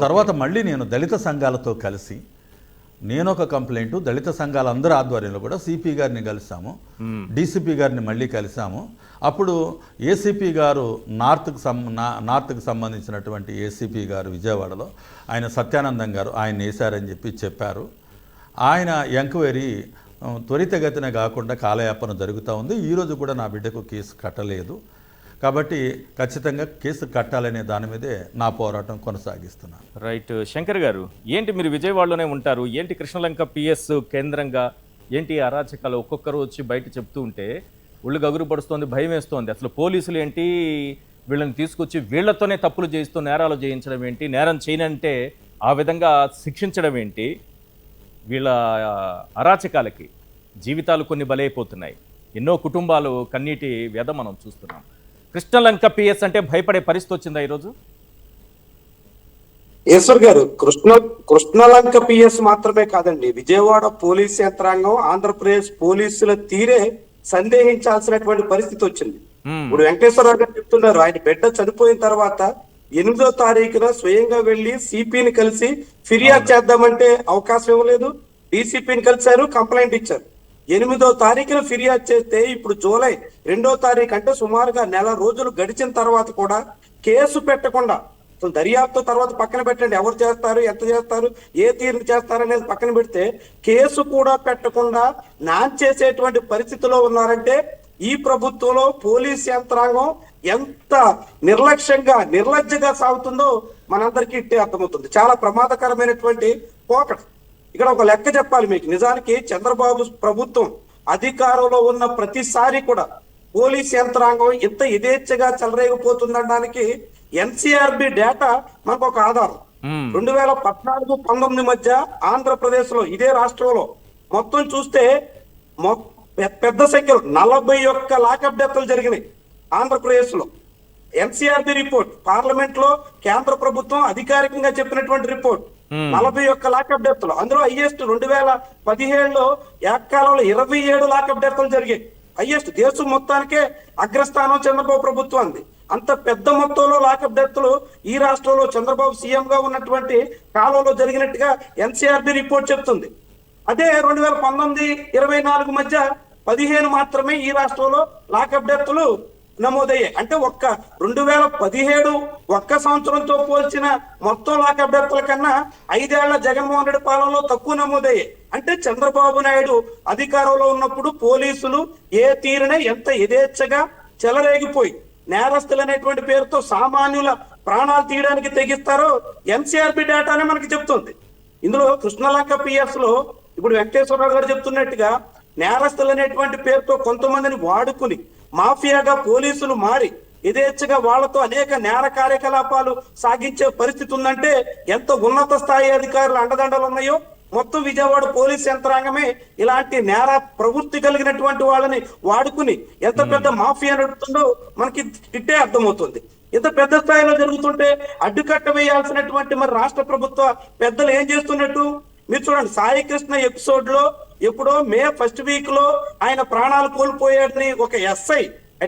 తర్వాత మళ్ళీ నేను దళిత సంఘాలతో కలిసి నేను ఒక కంప్లైంట్ దళిత సంఘాల అందరి ఆధ్వర్యంలో కూడా సిపి గారిని కలిసాము, డీసీపీ గారిని మళ్ళీ కలిసాము. అప్పుడు ఏసీపీ గారు నార్త్కి సంబంధించినటువంటి ఏసీపీ గారు విజయవాడలో ఆయన సత్యానందం గారు ఆయన వేశారని చెప్పారు. ఆయన ఎంక్వైరీ త్వరితగతిన కాకుండా కాలయాపన జరుగుతూ ఉంది. ఈరోజు కూడా నా బిడ్డకు కేసు కట్టలేదు. కాబట్టి ఖచ్చితంగా కేసు కట్టాలనే దాని మీదే నా పోరాటం కొనసాగిస్తున్నాను. రైట్. శంకర్ గారు, ఏంటి మీరు విజయవాడలోనే ఉంటారు, ఏంటి కృష్ణలంక పిఎస్ కేంద్రంగా ఏంటి అరాచకాలు ఒక్కొక్కరు వచ్చి బయట చెప్తూ ఉంటే ఒళ్ళు గగురు పడుస్తోంది, భయం వేస్తోంది. అసలు పోలీసులు ఏంటి వీళ్ళని తీసుకొచ్చి వీళ్లతోనే తప్పులు చేయిస్తూ నేరాలు చేయించడం ఏంటి, నేరం చేయనంటే ఆ విధంగా శిక్షించడం ఏంటి, వీళ్ళ అరాచకాలకి జీవితాలు కొన్ని బలైపోతున్నాయి. ఎన్నో కుటుంబాలు కన్నీటి వ్యధ మనం చూస్తున్నాం. కృష్ణలంక పిఎస్ అంటే భయపడే పరిస్థితి వచ్చిందా ఈరోజు? ఈశ్వర్ గారు, కృష్ణలంక పిఎస్ మాత్రమే కాదండి, విజయవాడ పోలీస్ యంత్రాంగం, ఆంధ్రప్రదేశ్ పోలీసుల తీరే సందేహించాల్సినటువంటి పరిస్థితి వచ్చింది. ఇప్పుడు వెంకటేశ్వరరావు గారు చెప్తున్నారు, ఆయన బిడ్డ చనిపోయిన తర్వాత 8వ తారీఖున స్వయంగా వెళ్లి సిపిని కలిసి ఫిర్యాదు చేద్దామంటే అవకాశం ఇవ్వలేదు. డీసీపీని కలిశారు, కంప్లైంట్ ఇచ్చారు. 8వ తారీఖున ఫిర్యాదు చేస్తే ఇప్పుడు జూలై 2వ తారీఖు అంటే సుమారుగా నెల రోజులు గడిచిన తర్వాత కూడా కేసు పెట్టకుండా, అసలు దర్యాప్తు తర్వాత పక్కన పెట్టండి, ఎవరు చేస్తారు, ఎంత చేస్తారు, ఏ తీరు చేస్తారు అనేది పక్కన పెడితే కేసు కూడా పెట్టకుండా నాన్ చేసేటువంటి పరిస్థితిలో ఉన్నారంటే ఈ ప్రభుత్వంలో పోలీస్ యంత్రాంగం ఎంత నిర్లజ్జగా సాగుతుందో మనందరికీ ఇట్టే అర్థమవుతుంది. చాలా ప్రమాదకరమైనటువంటి పోకడ. ఇక్కడ ఒక లెక్క చెప్పాలి మీకు. నిజానికి చంద్రబాబు ప్రభుత్వం అధికారంలో ఉన్న ప్రతిసారి కూడా పోలీస్ యంత్రాంగం ఇంత యథేచ్ఛగా చెలరేగిపోతుందనడానికి ఎన్సీఆర్బి డేటా మనకు ఒక ఆధారం. 2014-19 మధ్య ఆంధ్రప్రదేశ్ లో ఇదే రాష్ట్రంలో మొత్తం చూస్తే పెద్ద సంఖ్యలో 41 లాకప్ డెత్లు జరిగినాయి ఆంధ్రప్రదేశ్ లో. ఎన్సీఆర్బి రిపోర్ట్, పార్లమెంట్ లో కేంద్ర ప్రభుత్వం అధికారికంగా చెప్పినటువంటి రిపోర్ట్, 41 లాకప్ డెత్లు. అందులో హైయెస్ట్ 2017లో ఏకాలంలో 27 లాకప్ డెత్లు జరిగాయి. హైయెస్ట్, దేశం మొత్తానికే అగ్రస్థానం చంద్రబాబు ప్రభుత్వానికి. అంత పెద్ద మొత్తంలో లాకప్ డెత్లు ఈ రాష్ట్రంలో చంద్రబాబు సీఎం గా ఉన్నటువంటి కాలంలో జరిగినట్టుగా ఎన్సీఆర్బి రిపోర్ట్ చెప్తుంది. అదే 2019-24 మధ్య 15 మాత్రమే ఈ రాష్ట్రంలో లాకప్ డెత్లు నమోదయ్యాయి. అంటే 2017 ఒక్క సంవత్సరంతో పోల్చిన మొత్తం లాకప్ డెత్ల కన్నా 5 ఏళ్ల జగన్మోహన్ రెడ్డి పాలనలో తక్కువ నమోదయ్యాయి. అంటే చంద్రబాబు నాయుడు అధికారంలో ఉన్నప్పుడు పోలీసులు ఏ తీరునే ఎంత యథేచ్ఛగా చెలరేగిపోయి నేరస్తులు అనేటువంటి పేరుతో సామాన్యుల ప్రాణాలు తీయడానికి తెగిస్తారో ఎన్సీఆర్బి డేటానే మనకి చెప్తుంది. ఇందులో కృష్ణలంక పిఎస్ లో ఇప్పుడు వెంకటేశ్వరరావు గారు చెప్తున్నట్టుగా నేరస్తులు అనేటువంటి పేరుతో కొంతమందిని వాడుకుని మాఫియాగా పోలీసులు మారి యథేచ్ఛగా వాళ్లతో అనేక నేర కార్యకలాపాలు సాగించే పరిస్థితి ఉందంటే ఎంత ఉన్నత స్థాయి అధికారులు అండదండలు ఉన్నాయో మొత్తం విజయవాడ పోలీస్ యంత్రాంగమే ఇలాంటి నేర ప్రవృత్తి కలిగినటువంటి వాళ్ళని వాడుకుని ఎంత పెద్ద మాఫియా నడుపుతుందో మనకి ఇట్టే అర్థమవుతుంది. ఇంత పెద్ద స్థాయిలో జరుగుతుంటే అడ్డుకట్ట వేయాల్సినటువంటి మరి రాష్ట్ర ప్రభుత్వ పెద్దలు ఏం చేస్తున్నట్టు మీరు చూడండి. సాయి కృష్ణ ఎపిసోడ్ లో ఎప్పుడో మే 1st వీక్ లో ఆయన ప్రాణాలు కోల్పోయాడని ఒక ఎస్ఐ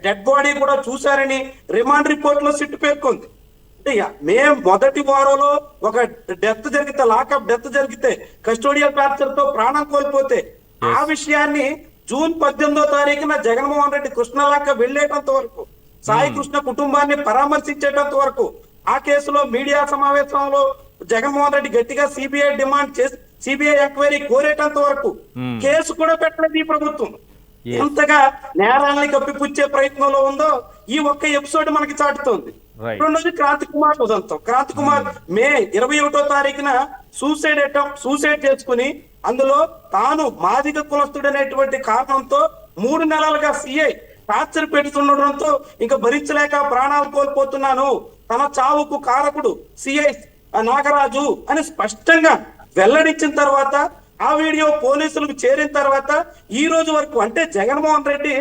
డెడ్ బాడీ కూడా చూశారని రిమాండ్ రిపోర్ట్ లో సిట్టు పేర్కొంది. అంటే మే 1వ వారంలో ఒక డెత్ జరిగితే, లాకప్ డెత్ జరిగితే, కస్టోడియల్ టార్చర్ తో ప్రాణం కోల్పోతే ఆ విషయాన్ని జూన్ 18వ తారీఖున జగన్మోహన్ రెడ్డి కృష్ణలంక వెళ్లేటంత వరకు, సాయి కృష్ణ కుటుంబాన్ని పరామర్శించేటంత వరకు, ఆ కేసులో మీడియా సమావేశంలో జగన్మోహన్ రెడ్డి గట్టిగా సిబిఐ డిమాండ్ చేసి సిబిఐ ఎంక్వైరీ కోరేటంత వరకు కేసు కూడా పెట్టలేదు ఈ ప్రభుత్వం. ఎంతగా నేరాలని కప్పిపుచ్చే ప్రయత్నంలో ఉందో ఈ ఒక్క ఎపిసోడ్ మనకి చాటుతోంది. రెండోది క్రాంతి కుమార్ ఉదంతం. క్రాంతి కుమార్ మే 21వ తారీఖున సూసైడ్ చేసుకుని అందులో తాను మాదిగ కులస్తుడనేటువంటి కారణంతో 3 నెలలుగా సిఐ టార్చర్ పెడుతుండడంతో ఇంకా భరించలేక ప్రాణాలు కోల్పోతున్నాను, తన చావుకు కారకుడు సిఐ నాగరాజు అని స్పష్టంగా వెల్లడించిన తర్వాత ఆ వీడియో పోలీసులకు చేరిన తర్వాత ఈ రోజు వరకు, అంటే జగన్మోహన్ రెడ్డి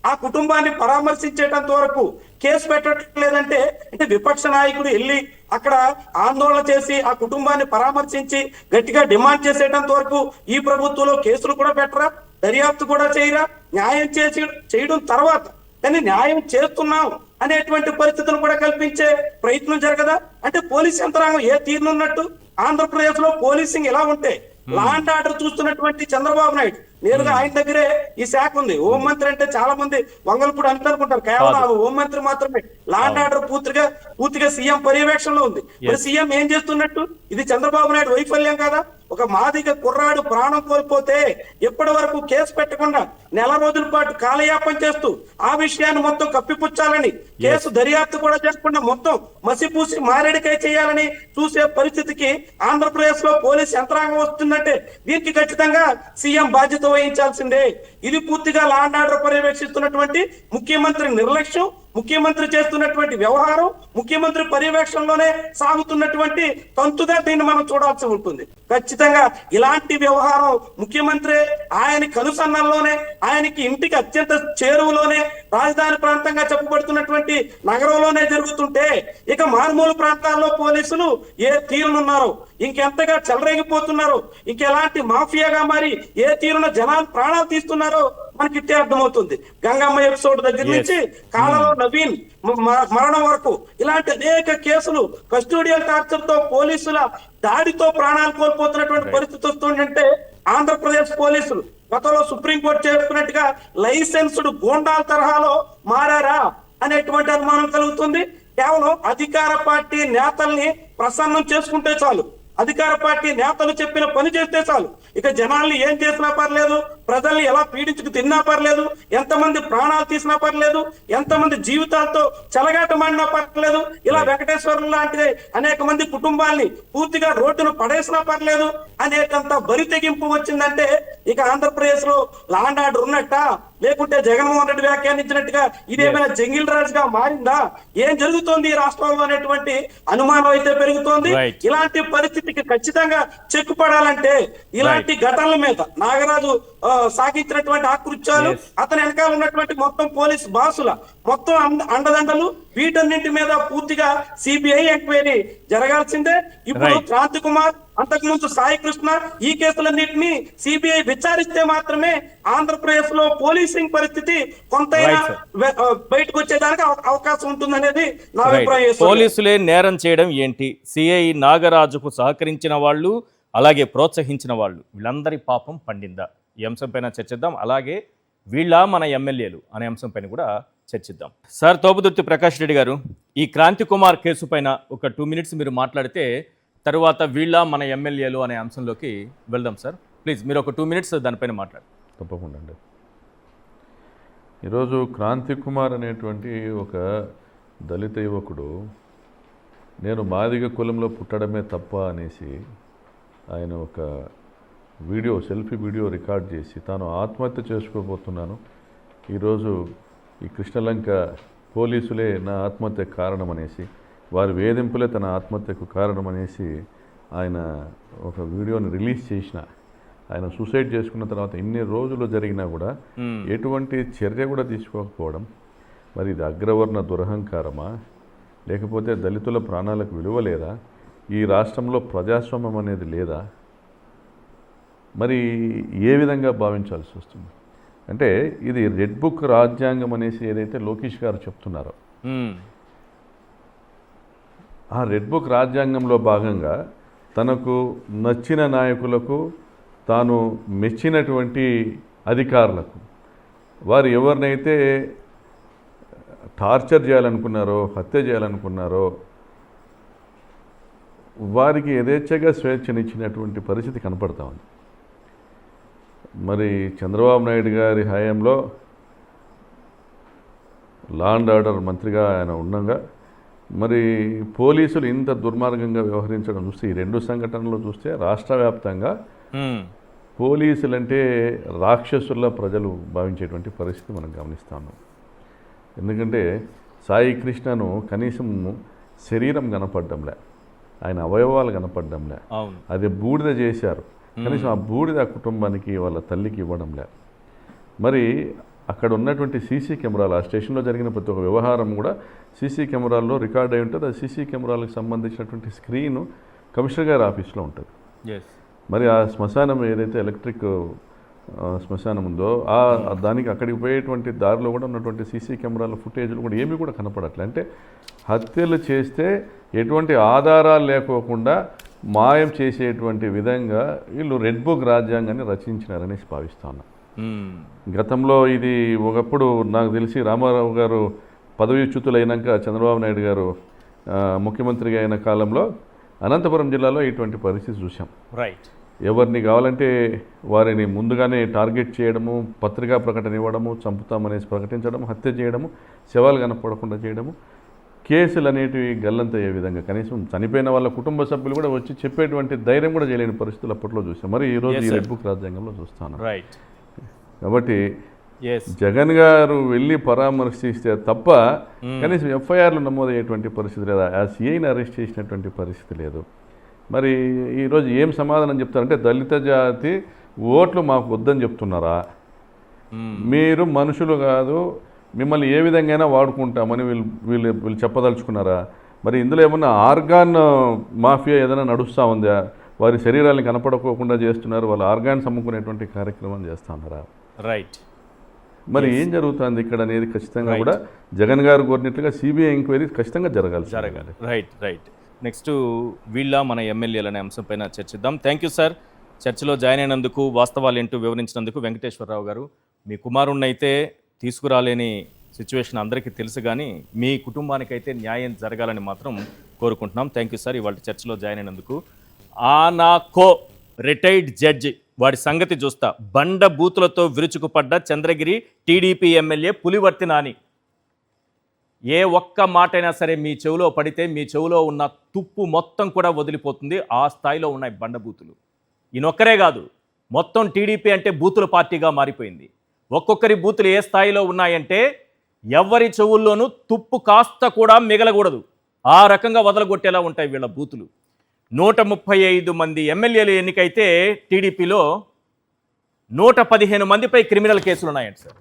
ఆ కుటుంబాన్ని పరామర్శించేటంత వరకు కేసు పెట్టట్లేదంటే అంటే విపక్ష నాయకుడు వెళ్ళి అక్కడ ఆందోళన చేసి ఆ కుటుంబాన్ని పరామర్శించి గట్టిగా డిమాండ్ చేసేటంత వరకు ఈ ప్రభుత్వంలో కేసులు కూడా పెట్టరా? దర్యాప్తు కూడా చేయరా, న్యాయం చేయడం తర్వాత, కానీ న్యాయం చేస్తున్నాం అనేటువంటి పరిస్థితులను కూడా కల్పించే ప్రయత్నం జరగదా? అంటే పోలీస్ యంత్రాంగం ఏ తీరునున్నట్టు? ఆంధ్రప్రదేశ్ లో పోలీసింగ్ ఎలా ఉంటే లా అండ్ ఆర్డర్ చూస్తున్నటువంటి చంద్రబాబు నాయుడు నేరుగా ఆయన దగ్గరే ఈ శాఖ ఉంది. హోంమంత్రి అంటే చాలా మంది వంగల్పూడి అనుకుంటారు, కేవలం హోంమంత్రి మాత్రమే. లా అండ్ ఆర్డర్ పూర్తిగా సీఎం పర్యవేక్షణలో ఉంది. మరి సీఎం ఏం చేస్తున్నట్టు? ఇది చంద్రబాబు నాయుడు వైఫల్యం కదా? ఒక మాదిగ కుర్రాడు ప్రాణం కోల్పోతే ఇప్పటి వరకు కేసు పెట్టకుండా నెల రోజుల పాటు కాలయాపన చేస్తూ ఆ విషయాన్ని మొత్తం కప్పిపుచ్చాలని, కేసు దర్యాప్తు కూడా చేయకుండా మొత్తం మసిపూసి మారేడికాయ చేయాలని చూసే పరిస్థితికి ఆంధ్రప్రదేశ్ లో పోలీస్ యంత్రాంగం వస్తుందంటే దీనికి ఖచ్చితంగా సీఎం బాధ్యత వహించాల్సిందే. ఇది పూర్తిగా లా అండ్ ఆర్డర్ పర్యవేక్షిస్తున్నటువంటి ముఖ్యమంత్రి నిర్లక్ష్యం, ముఖ్యమంత్రి చేస్తున్నటువంటి వ్యవహారం, ముఖ్యమంత్రి పర్యవేక్షణలోనే సాగుతున్నటువంటి తంతుగా దీన్ని మనం చూడాల్సి ఉంటుంది. ఖచ్చితంగా ఇలాంటి వ్యవహారం ముఖ్యమంత్రి ఆయన కనుసన్నల్లోనే, ఆయనకి ఇంటికి అత్యంత చేరువలోనే, రాజధాని ప్రాంతంగా చెప్పబడుతున్నటువంటి నగరంలోనే జరుగుతుంటే ఇక మారుమూల ప్రాంతాల్లో పోలీసులు ఏ తీరునున్నారో, ఇంకెంతగా చెలరేగిపోతున్నారో, ఇంకెలాంటి మాఫియాగా మారి ఏ తీరున జనాలు ప్రాణాలు తీస్తున్నారో మనకి ఇట్టే అర్థమవుతుంది. గంగమ్మ ఎపిసోడ్ దగ్గర నుంచి కాలలో నవీన్ మరణం వరకు ఇలాంటి అనేక కేసులు కస్టోడియల్ టార్చర్ తో పోలీసుల దాడితో ప్రాణాలు కోల్పోతున్నటువంటి పరిస్థితి వస్తుందంటే ఆంధ్రప్రదేశ్ పోలీసులు గతంలో సుప్రీంకోర్టు చేసుకున్నట్టుగా లైసెన్స్డ్ గూండాల తరహాలో మారారా అనేటువంటి అనుమానం కలుగుతుంది. కేవలం అధికార పార్టీ నేతల్ని ప్రసన్నం చేసుకుంటే చాలు, అధికార పార్టీ నేతలు చెప్పిన పని చేస్తే చాలు, ఇక జనాల్ని ఏం చేసినా పర్లేదు, ప్రజల్ని ఎలా పీడించుకు తిన్నా పర్లేదు, ఎంతమంది ప్రాణాలు తీసినా పర్లేదు, ఎంతమంది జీవితాలతో చెలగాటమాడినా పర్లేదు, ఇలా వెంకటేశ్వరం లాంటి అనేక మంది కుటుంబాల్ని పూర్తిగా రోడ్డును పడేసినా పర్లేదు అనేకంత బరి తెగింపు వచ్చిందంటే ఇక ఆంధ్రప్రదేశ్ లో లా అండ్ ఆర్డర్ ఉన్నట్ట, లేకుంటే జగన్మోహన్ రెడ్డి వ్యాఖ్యానించినట్టుగా ఇదేమైనా జంగిల్ రాజుగా మారిందా, ఏం జరుగుతోంది ఈ రాష్ట్రంలో అనేటువంటి అనుమానం అయితే పెరుగుతోంది. ఇలాంటి పరిస్థితికి ఖచ్చితంగా చెక్కు పడాలంటే ఇలాంటి ఘటనల మీద నాగరాజు సాగించినటువంటి ఆకృత్యాలు, అతని వెనకాల ఉన్నటువంటి మొత్తం పోలీస్ బాసుల మొత్తం అండదండలు, వీటన్నింటి మీద పూర్తిగా సిబిఐ ఎంక్వైరీ జరగాల్సిందే. ఇప్పుడు క్రాంతి కుమార్, అంతకుముందు సాయి కృష్ణ, ఈ కేసులన్నింటినీ సిబిఐ విచారిస్తే మాత్రమే ఆంధ్రప్రదేశ్ లో పోలీసింగ్ పరిస్థితి కొంతైనా బయటకు వచ్చేదానికి అవకాశం ఉంటుందనేది నా అభిప్రాయం. పోలీసులే నేరం చేయడం ఏంటి? సిఐ నాగరాజుకు సహకరించిన వాళ్ళు, అలాగే ప్రోత్సహించిన వాళ్ళు, వీళ్ళందరి పాపం పండిందా? ఈ అంశం పైన చర్చిద్దాం. అలాగే వీళ్ళ మన ఎమ్మెల్యేలు అనే అంశం పైన కూడా చర్చిద్దాం. సార్ తోపుదుర్తి ప్రకాష్ రెడ్డి గారు, ఈ క్రాంతి కుమార్ కేసు పైన ఒక 2 minutes మీరు మాట్లాడితే తరువాత వీళ్ళ మన ఎమ్మెల్యేలు అనే అంశంలోకి వెళ్దాం. సార్ ప్లీజ్ మీరు ఒక 2 minutes దానిపైన మాట్లాడు. తప్పకుండా అండి. ఈరోజు క్రాంతి కుమార్ అనేటువంటి ఒక దళిత యువకుడు నేను మాదిగ కులంలో పుట్టడమే తప్ప అనేసి ఆయన ఒక సెల్ఫీ వీడియో రికార్డ్ చేసి తాను ఆత్మహత్య చేసుకోబోతున్నాను, ఈరోజు ఈ కృష్ణలంక పోలీసులే నా ఆత్మహత్యకు కారణం అనేసి, వారి వేధింపులే తన ఆత్మహత్యకు కారణం అనేసి ఆయన ఒక వీడియోని రిలీజ్ చేసిన, ఆయన సూసైడ్ చేసుకున్న తర్వాత ఇన్ని రోజులు జరిగినా కూడా ఎటువంటి చర్య కూడా తీసుకోకపోవడం, మరి ఇది అగ్రవర్ణ దురహంకారమా, లేకపోతే దళితుల ప్రాణాలకు విలువ లేదా, ఈ రాష్ట్రంలో ప్రజాస్వామ్యం అనేది లేదా, మరి ఏ విధంగా భావించాల్సి వస్తుంది? అంటే ఇది రెడ్ బుక్ రాజ్యాంగం అనేసి ఏదైతే లోకేష్ గారు చెప్తున్నారో, ఆ రెడ్ బుక్ రాజ్యాంగంలో భాగంగా తనకు నచ్చిన నాయకులకు, తాను మెచ్చినటువంటి అధికారులకు, వారు ఎవరినైతే టార్చర్ చేయాలనుకున్నారో, హత్య చేయాలనుకున్నారో వారికి యథేచ్ఛగా స్వేచ్ఛనిచ్చినటువంటి పరిస్థితి కనపడతా ఉంది. మరి చంద్రబాబు నాయుడు గారి హయాంలో లా అండ్ ఆర్డర్ మంత్రిగా ఆయన ఉండగా మరి పోలీసులు ఇంత దుర్మార్గంగా వ్యవహరించడం చూస్తే, ఈ 2 సంఘటనలు చూస్తే రాష్ట్ర వ్యాప్తంగా పోలీసులంటే రాక్షసుల్లా ప్రజలు భావించేటువంటి పరిస్థితి మనం గమనిస్తాము. ఎందుకంటే సాయి కృష్ణను కనీసం శరీరం కనపడ్డంలే, ఆయన అవయవాలు కనపడ్డంలే, అది బూడిద చేశారు, కనీసం ఆ బూడిద కుటుంబానికి వాళ్ళ తల్లికి ఇవ్వడంలే. మరి అక్కడ ఉన్నటువంటి సీసీ కెమెరాలు, ఆ స్టేషన్లో జరిగిన ప్రతి ఒక్క వ్యవహారం కూడా సీసీ కెమెరాల్లో రికార్డ్ అయి ఉంటుంది. ఆ సీసీ కెమెరాలకు సంబంధించినటువంటి స్క్రీను కమిషనర్ గారి ఆఫీస్లో ఉంటుంది. మరి ఆ శ్మశానం ఏదైతే ఎలక్ట్రిక్ శ్మశానం ఉందో దానికి అక్కడికి పోయేటువంటి దారిలో కూడా ఉన్నటువంటి సీసీ కెమెరాల ఫుటేజ్లు కూడా ఏమీ కూడా కనపడట్లే. అంటే హత్యలు చేస్తే ఎటువంటి ఆధారాలు లేకోకుండా మాయం చేసేటువంటి విధంగా వీళ్ళు రెడ్ బుక్ రాజ్యాంగాన్ని రచించినారనేసి భావిస్తాను. గతంలో ఇది ఒకప్పుడు నాకు తెలిసి రామారావు గారు పదవీచ్యుతులైనాక చంద్రబాబు నాయుడు గారు ముఖ్యమంత్రిగా అయిన కాలంలో అనంతపురం జిల్లాలో ఇటువంటి పరిస్థితి చూసాం. రైట్. ఎవరిని కావాలంటే వారిని ముందుగానే టార్గెట్ చేయడము, పత్రికా ప్రకటన ఇవ్వడము, చంపుతామనేసి ప్రకటించడము, హత్య చేయడము, శవాలు కనపడకుండా చేయడము, కేసులు అనేటివి గల్లంతయ్యే విధంగా కనీసం చనిపోయిన వాళ్ళ కుటుంబ సభ్యులు కూడా వచ్చి చెప్పేటువంటి ధైర్యం కూడా చేయలేని పరిస్థితులు అప్పట్లో చూసాం. మరి ఈరోజు ఈ రెడ్ బుక్ రాజ్యాంగంలో చూస్తాను. రైట్. కాబట్టి జగన్ గారు వెళ్ళి పరామర్శిస్తే తప్ప కనీసం ఎఫ్ఐఆర్లు నమోదయ్యేటువంటి పరిస్థితి లేదు, ఆ సిఐని అరెస్ట్ చేసినటువంటి పరిస్థితి లేదు. మరి ఈరోజు ఏం సమాధానం చెప్తారంటే దళిత జాతి ఓట్లు మాకు వద్దని చెప్తున్నారా? మీరు మనుషులు కాదు, మిమ్మల్ని ఏ విధంగా వాడుకుంటామని వీళ్ళు చెప్పదలుచుకున్నారా? మరి ఇందులో ఏమన్నా ఆర్గాన్ మాఫియా ఏదైనా నడుస్తూ ఉందా? వారి శరీరాలను కనపడకోకుండా చేస్తున్నారు, వాళ్ళ ఆర్గాన్స్ అమ్ముకునేటువంటి కార్యక్రమం చేస్తూ ఉన్నారా? రైట్. మరి ఏం జరుగుతుంది ఇక్కడ అనేది ఖచ్చితంగా కూడా జగన్ గారు కోరినట్లుగా సిబిఐ ఎంక్వైరీ ఖచ్చితంగా జరగాలి. రైట్. రైట్. నెక్స్ట్ వీళ్ళ మన ఎమ్మెల్యేలు అనే అంశంపైన చర్చిద్దాం. థ్యాంక్ యూ సార్, చర్చలో జాయిన్ అయినందుకు, వాస్తవాలు ఏంటో వివరించినందుకు. వెంకటేశ్వరరావు గారు, మీ కుమారుణ్ణి అయితే తీసుకురాలేని సిచ్యువేషన్ అందరికీ తెలుసు, కానీ మీ కుటుంబానికైతే న్యాయం జరగాలని మాత్రం కోరుకుంటున్నాం. థ్యాంక్ యూ సార్, ఇవాళ చర్చలో జాయిన్ అయినందుకు. ఆనాకో రిటైర్డ్ జడ్జి, వాడి సంగతి చూస్తా. బండ బూతులతో విరుచుకుపడ్డ చంద్రగిరి టీడీపీ ఎమ్మెల్యే పులివర్తి నాని. ఏ ఒక్క మాటైనా సరే మీ చెవిలో పడితే మీ చెవిలో ఉన్న తుప్పు మొత్తం కూడా వదిలిపోతుంది. ఆ స్థాయిలో ఉన్నాయి బండబూతులు. ఈయనొక్కరే కాదు, మొత్తం టీడీపీ అంటే బూతుల పార్టీగా మారిపోయింది. ఒక్కొక్కరి బూతులు ఏ స్థాయిలో ఉన్నాయంటే ఎవరి చెవుల్లోనూ తుప్పు కాస్త కూడా మిగలకూడదు, ఆ రకంగా వదలగొట్టేలా ఉంటాయి వీళ్ళ బూతులు. 135 మంది ఎమ్మెల్యేలు ఎన్నికైతే టీడీపీలో 115 మందిపై క్రిమినల్ కేసులు ఉన్నాయండి సార్.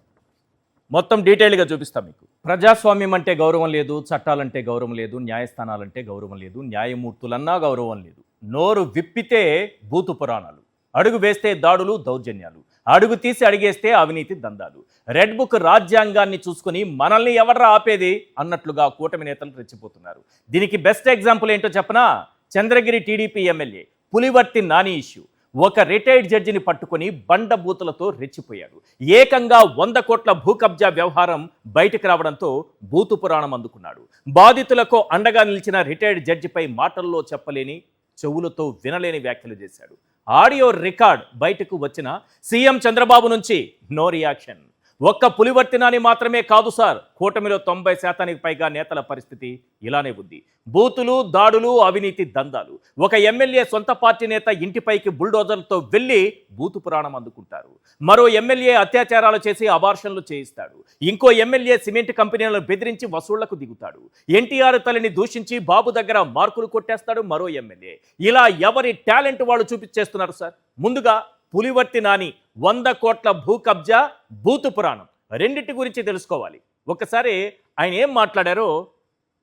మొత్తం డీటెయిల్గా చూపిస్తాం మీకు. ప్రజాస్వామ్యం అంటే గౌరవం లేదు, చట్టాలంటే గౌరవం లేదు, న్యాయస్థానాలంటే గౌరవం లేదు, న్యాయమూర్తులన్నా గౌరవం లేదు. నోరు విప్పితే బూతు పురాణాలు, అడుగు వేస్తే దాడులు, దౌర్జన్యాలు, అడుగు తీసి అడిగేస్తే అవినీతి దందాలు. రెడ్ బుక్ రాజ్యాంగాన్ని చూసుకుని మనల్ని ఎవర్రా ఆపేది అన్నట్లుగా కూటమి నేతలు రెచ్చిపోతున్నారు. దీనికి బెస్ట్ ఎగ్జాంపుల్ ఏంటో చెప్పనా? Chandragiri TDP MLA Pulivarthi Nani issue. ఒక రిటైర్డ్ జడ్జిని పట్టుకొని బండ బూతులతో రెచ్చిపోయాడు. ఏకంగా 100 కోట్ల భూ కబ్జా వ్యవహారం బయటకు రావడంతో బూతు పురాణం అందుకున్నాడు. బాధితులకు అండగా నిలిచిన రిటైర్డ్ జడ్జిపై మాటల్లో చెప్పలేని, చెవులతో వినలేని వ్యాఖ్యలు చేశాడు. ఆడియో రికార్డ్ బయటకు వచ్చిన సీఎం చంద్రబాబు నుంచి నో రియాక్షన్. ఒక్క పులివర్తి నాని మాత్రమే కాదు సార్, కూటమిలో 90% పైగా నేతల పరిస్థితి ఇలానే ఉంది. బూతులు, దాడులు, అవినీతి దందాలు. ఒక ఎమ్మెల్యే సొంత పార్టీ నేత ఇంటిపైకి బుల్డోజర్లతో వెళ్ళి బూతు పురాణం అందుకుంటారు. మరో ఎమ్మెల్యే అత్యాచారాలు చేసి అబార్షన్లు చేయిస్తాడు. ఇంకో ఎమ్మెల్యే సిమెంట్ కంపెనీలను బెదిరించి వసూళ్లకు దిగుతాడు. ఎన్టీఆర్ తల్లిని దూషించి బాబు దగ్గర మార్కులు కొట్టేస్తాడు మరో ఎమ్మెల్యే. ఇలా ఎవరి టాలెంట్ వాళ్ళు చూపించేస్తున్నారు సార్. ముందుగా పులివర్తి నాని 100 కోట్ల భూ కబ్జా, బూతు పురాణం రెండింటి గురించి తెలుసుకోవాలి. ఒకసారి ఆయన ఏం మాట్లాడారో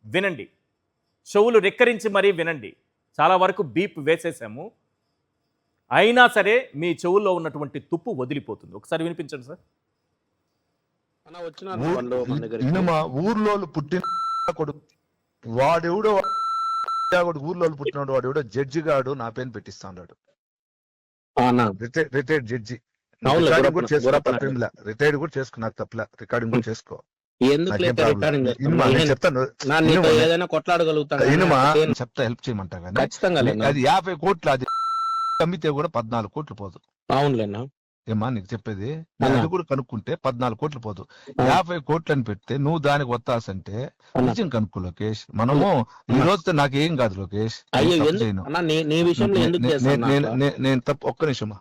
వినండి, చెవులు రెక్కరించి మరీ వినండి. చాలా వరకు బీప్ వేసేసాము, అయినా సరే మీ చెవుల్లో ఉన్నటువంటి తుప్పు వదిలిపోతుంది. ఒకసారి వినిపించండి సార్. మా ఊర్లో పుట్టిన కొడుకు వాడెవడో ఊర్లో పుట్టినాడు, వాడెవడో జడ్జి గాడు నా పేరు పెట్టిస్తాడు. రిటైర్డ్ జడ్జి రిటైర్డ్ కూడా చేసుకో, నాకు తప్పలే, రికార్డింగ్ కూడా చేసుకో. చెప్తా, హెల్ప్ చేయమంటా కానీ అది 50 కోట్లు, అది అమ్మితే కూడా 14 కోట్లు పోదు. అవునులేనా ఏమా నీకు చెప్పేది, అది కూడా కనుక్కుంటే 14 కోట్లు పోదు. 50 కోట్లు అని పెడితే నువ్వు దానికి వత్తాసంటే నిజం కనుక్కో లోకేష్. మనము ఈ రోజు నాకేం కాదు లోకేష్, నేను తప్పు. ఒక్క నిమిషమా,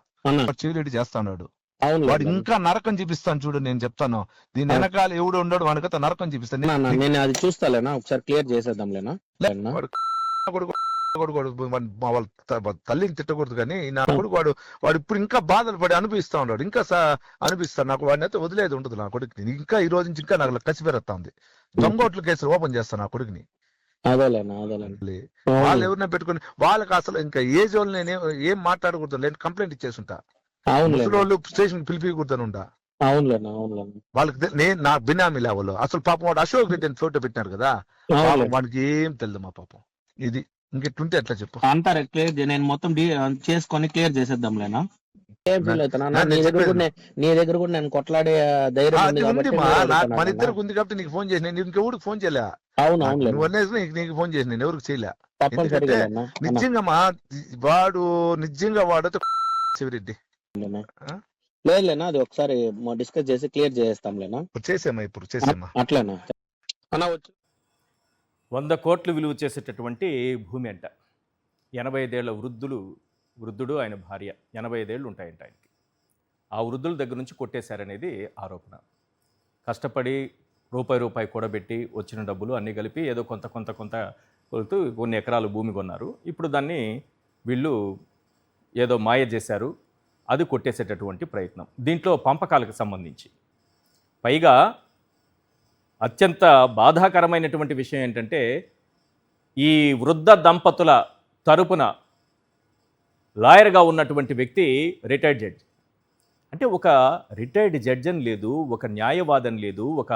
చెవిరెడ్డి చేస్తాడు, వాడు ఇంకా నరకం చూపిస్తాను చూడు. నేను చెప్తాను, దీని వెనకాల ఎవడు ఉండడు, వాడికైతే నరకం చూపిస్తాను. నేను అది చూస్తాలేనా, ఒకసారి క్లియర్ చేసేద్దాంలేనా. మా వాళ్ళ తల్లిని తిట్టకూడదు కానీ నా కొడుకు వాడు ఇప్పుడు ఇంకా బాధలు పడి అనిపిస్తా ఉన్నాడు, ఇంకా అనిపిస్తాడు. నాకు వాడిని అయితే వదిలేదు ఉండదు నా కొడుకుని. ఇంకా ఈ రోజు నుంచి ఇంకా నాకు కసి పెరుగుతా ఉంది. దొంగోట్ల కేసులు ఓపెన్ చేస్తాను నా కొడుకుని. వాళ్ళు ఎవరిని పెట్టుకుని వాళ్ళకి అసలు ఇంకా ఏజ్ వాళ్ళు నేను ఏం మాట్లాడకూడదు, నేను కంప్లైంట్ ఇచ్చేసుంటా. అవునులేనా ముసలోళ్ళు స్టేషన్ పిలిపికూడదనుండా అవునులేనా అవునులేనా వాళ్ళకి నేను నా బినామీ లెవెల్ అసలు పాపం వాడు అశోక్ రెడ్డి అని ఫోటో పెట్టినారు కదా పాపం అవునులే వాడికి ఏం తెలియదు మా పాపం ఇది ఇంకెట్లుంటే ఎట్లా చెప్పు అంతా క్లియర్ నేను మొత్తం చేసుకొని క్లియర్ చేసేద్దాంలేనా ఏం ఫీల్ అవుతున్నా నేను నీ దగ్గర చెప్పేది కూడా నీ దగ్గర కూడా నేను కొట్లాడే ధైర్యం ఉంది అది ఉంది కాబట్టి మా నేను నాకు అడుగుతున్నాను మన అన్న. ఇద్దరికి ఉంది కాబట్టి నీకు ఫోన్ చేసిన నేను ఇంకెవరికి ఫోన్ చేయలే అవును నాకు అవునులే నువ్వు అనేసి నీకు ఫోన్ చేసిన నేను ఎవరికి చేయలే తప్పనిసరిగా ఎందుకంటే అన్న నిజంగా వాడితే శివరెడ్డి ఆ? లేదులేనా అది ఒకసారి డిస్కస్ చేసి క్లియర్ చేసేస్తాంలేనా ఇప్పుడు చేసేమా అట్లేనా అన్న వచ్చు 100 కోట్లు విలువ చేసేటటువంటి భూమి అంట. 85 ఏళ్ల వృద్ధుడు ఆయన భార్య 85 ఏళ్ళు ఉంటాయంట ఆయనకి. ఆ వృద్ధుల దగ్గర నుంచి కొట్టేశారనేది ఆరోపణ. కష్టపడి రూపాయి కూడబెట్టి వచ్చిన డబ్బులు అన్నీ కలిపి ఏదో కొంత కొలుతూ కొన్ని ఎకరాలు భూమి కొన్నారు. ఇప్పుడు దాన్ని వీళ్ళు ఏదో మాయ చేశారు, అది కొట్టేసేటటువంటి ప్రయత్నం. దీంట్లో పంపకాలకు సంబంధించి పైగా అత్యంత బాధాకరమైనటువంటి విషయం ఏంటంటే ఈ వృద్ధ దంపతుల తరపున లాయర్గా ఉన్నటువంటి వ్యక్తి రిటైర్డ్ జడ్జి. అంటే ఒక రిటైర్డ్ జడ్జి అని లేదు, ఒక న్యాయవాదని లేదు, ఒక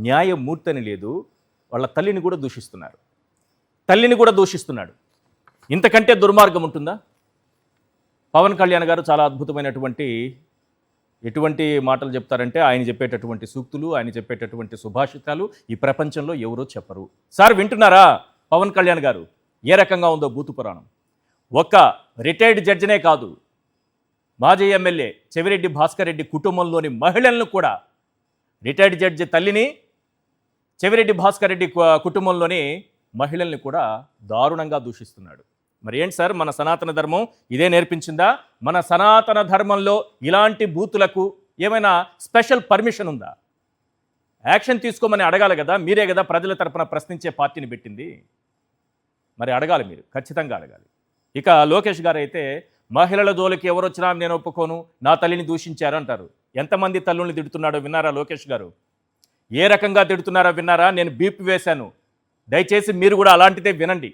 న్యాయమూర్తిని లేదు, వాళ్ళ తల్లిని కూడా దూషిస్తున్నాడు. ఇంతకంటే దుర్మార్గం ఉంటుందా? పవన్ కళ్యాణ్ గారు చాలా అద్భుతమైనటువంటి ఎటువంటి మాటలు చెప్తారంటే ఆయన చెప్పేటటువంటి సూక్తులు, ఆయన చెప్పేటటువంటి సుభాషితాలు ఈ ప్రపంచంలో ఎవరో చెప్పరు. సార్ వింటున్నారా పవన్ కళ్యాణ్ గారు ఏ రకంగా ఉందో భూతు పురాణం? ఒక్క రిటైర్డ్ జడ్జినే కాదు, మాజీ ఎమ్మెల్యే చెవిరెడ్డి భాస్కర్ రెడ్డి కుటుంబంలోని మహిళలను కూడా, రిటైర్డ్ జడ్జి తల్లిని, చెవిరెడ్డి భాస్కర్ రెడ్డి కుటుంబంలోని మహిళల్ని కూడా దారుణంగా దూషిస్తున్నాడు. మరి ఏంటి సార్ మన సనాతన ధర్మం ఇదే నేర్పించిందా? మన సనాతన ధర్మంలో ఇలాంటి బూతులకు ఏమైనా స్పెషల్ పర్మిషన్ ఉందా? యాక్షన్ తీసుకోమని అడగాలి కదా, మీరే కదా ప్రజల తరపున ప్రశ్నించే పార్టీని పెట్టింది. మరి అడగాలి, మీరు ఖచ్చితంగా అడగాలి. ఇక లోకేష్ గారు అయితే మహిళల జోలికి ఎవరు వచ్చినా నేను ఒప్పుకోను, నా తల్లిని దూషించారు అంటారు. ఎంతమంది తల్లుల్ని తిడుతున్నాడో విన్నారా లోకేష్ గారు? ఏ రకంగా తిడుతున్నారో విన్నారా? నేను బీప్ వేశాను, దయచేసి మీరు కూడా అలాంటిదే వినండి.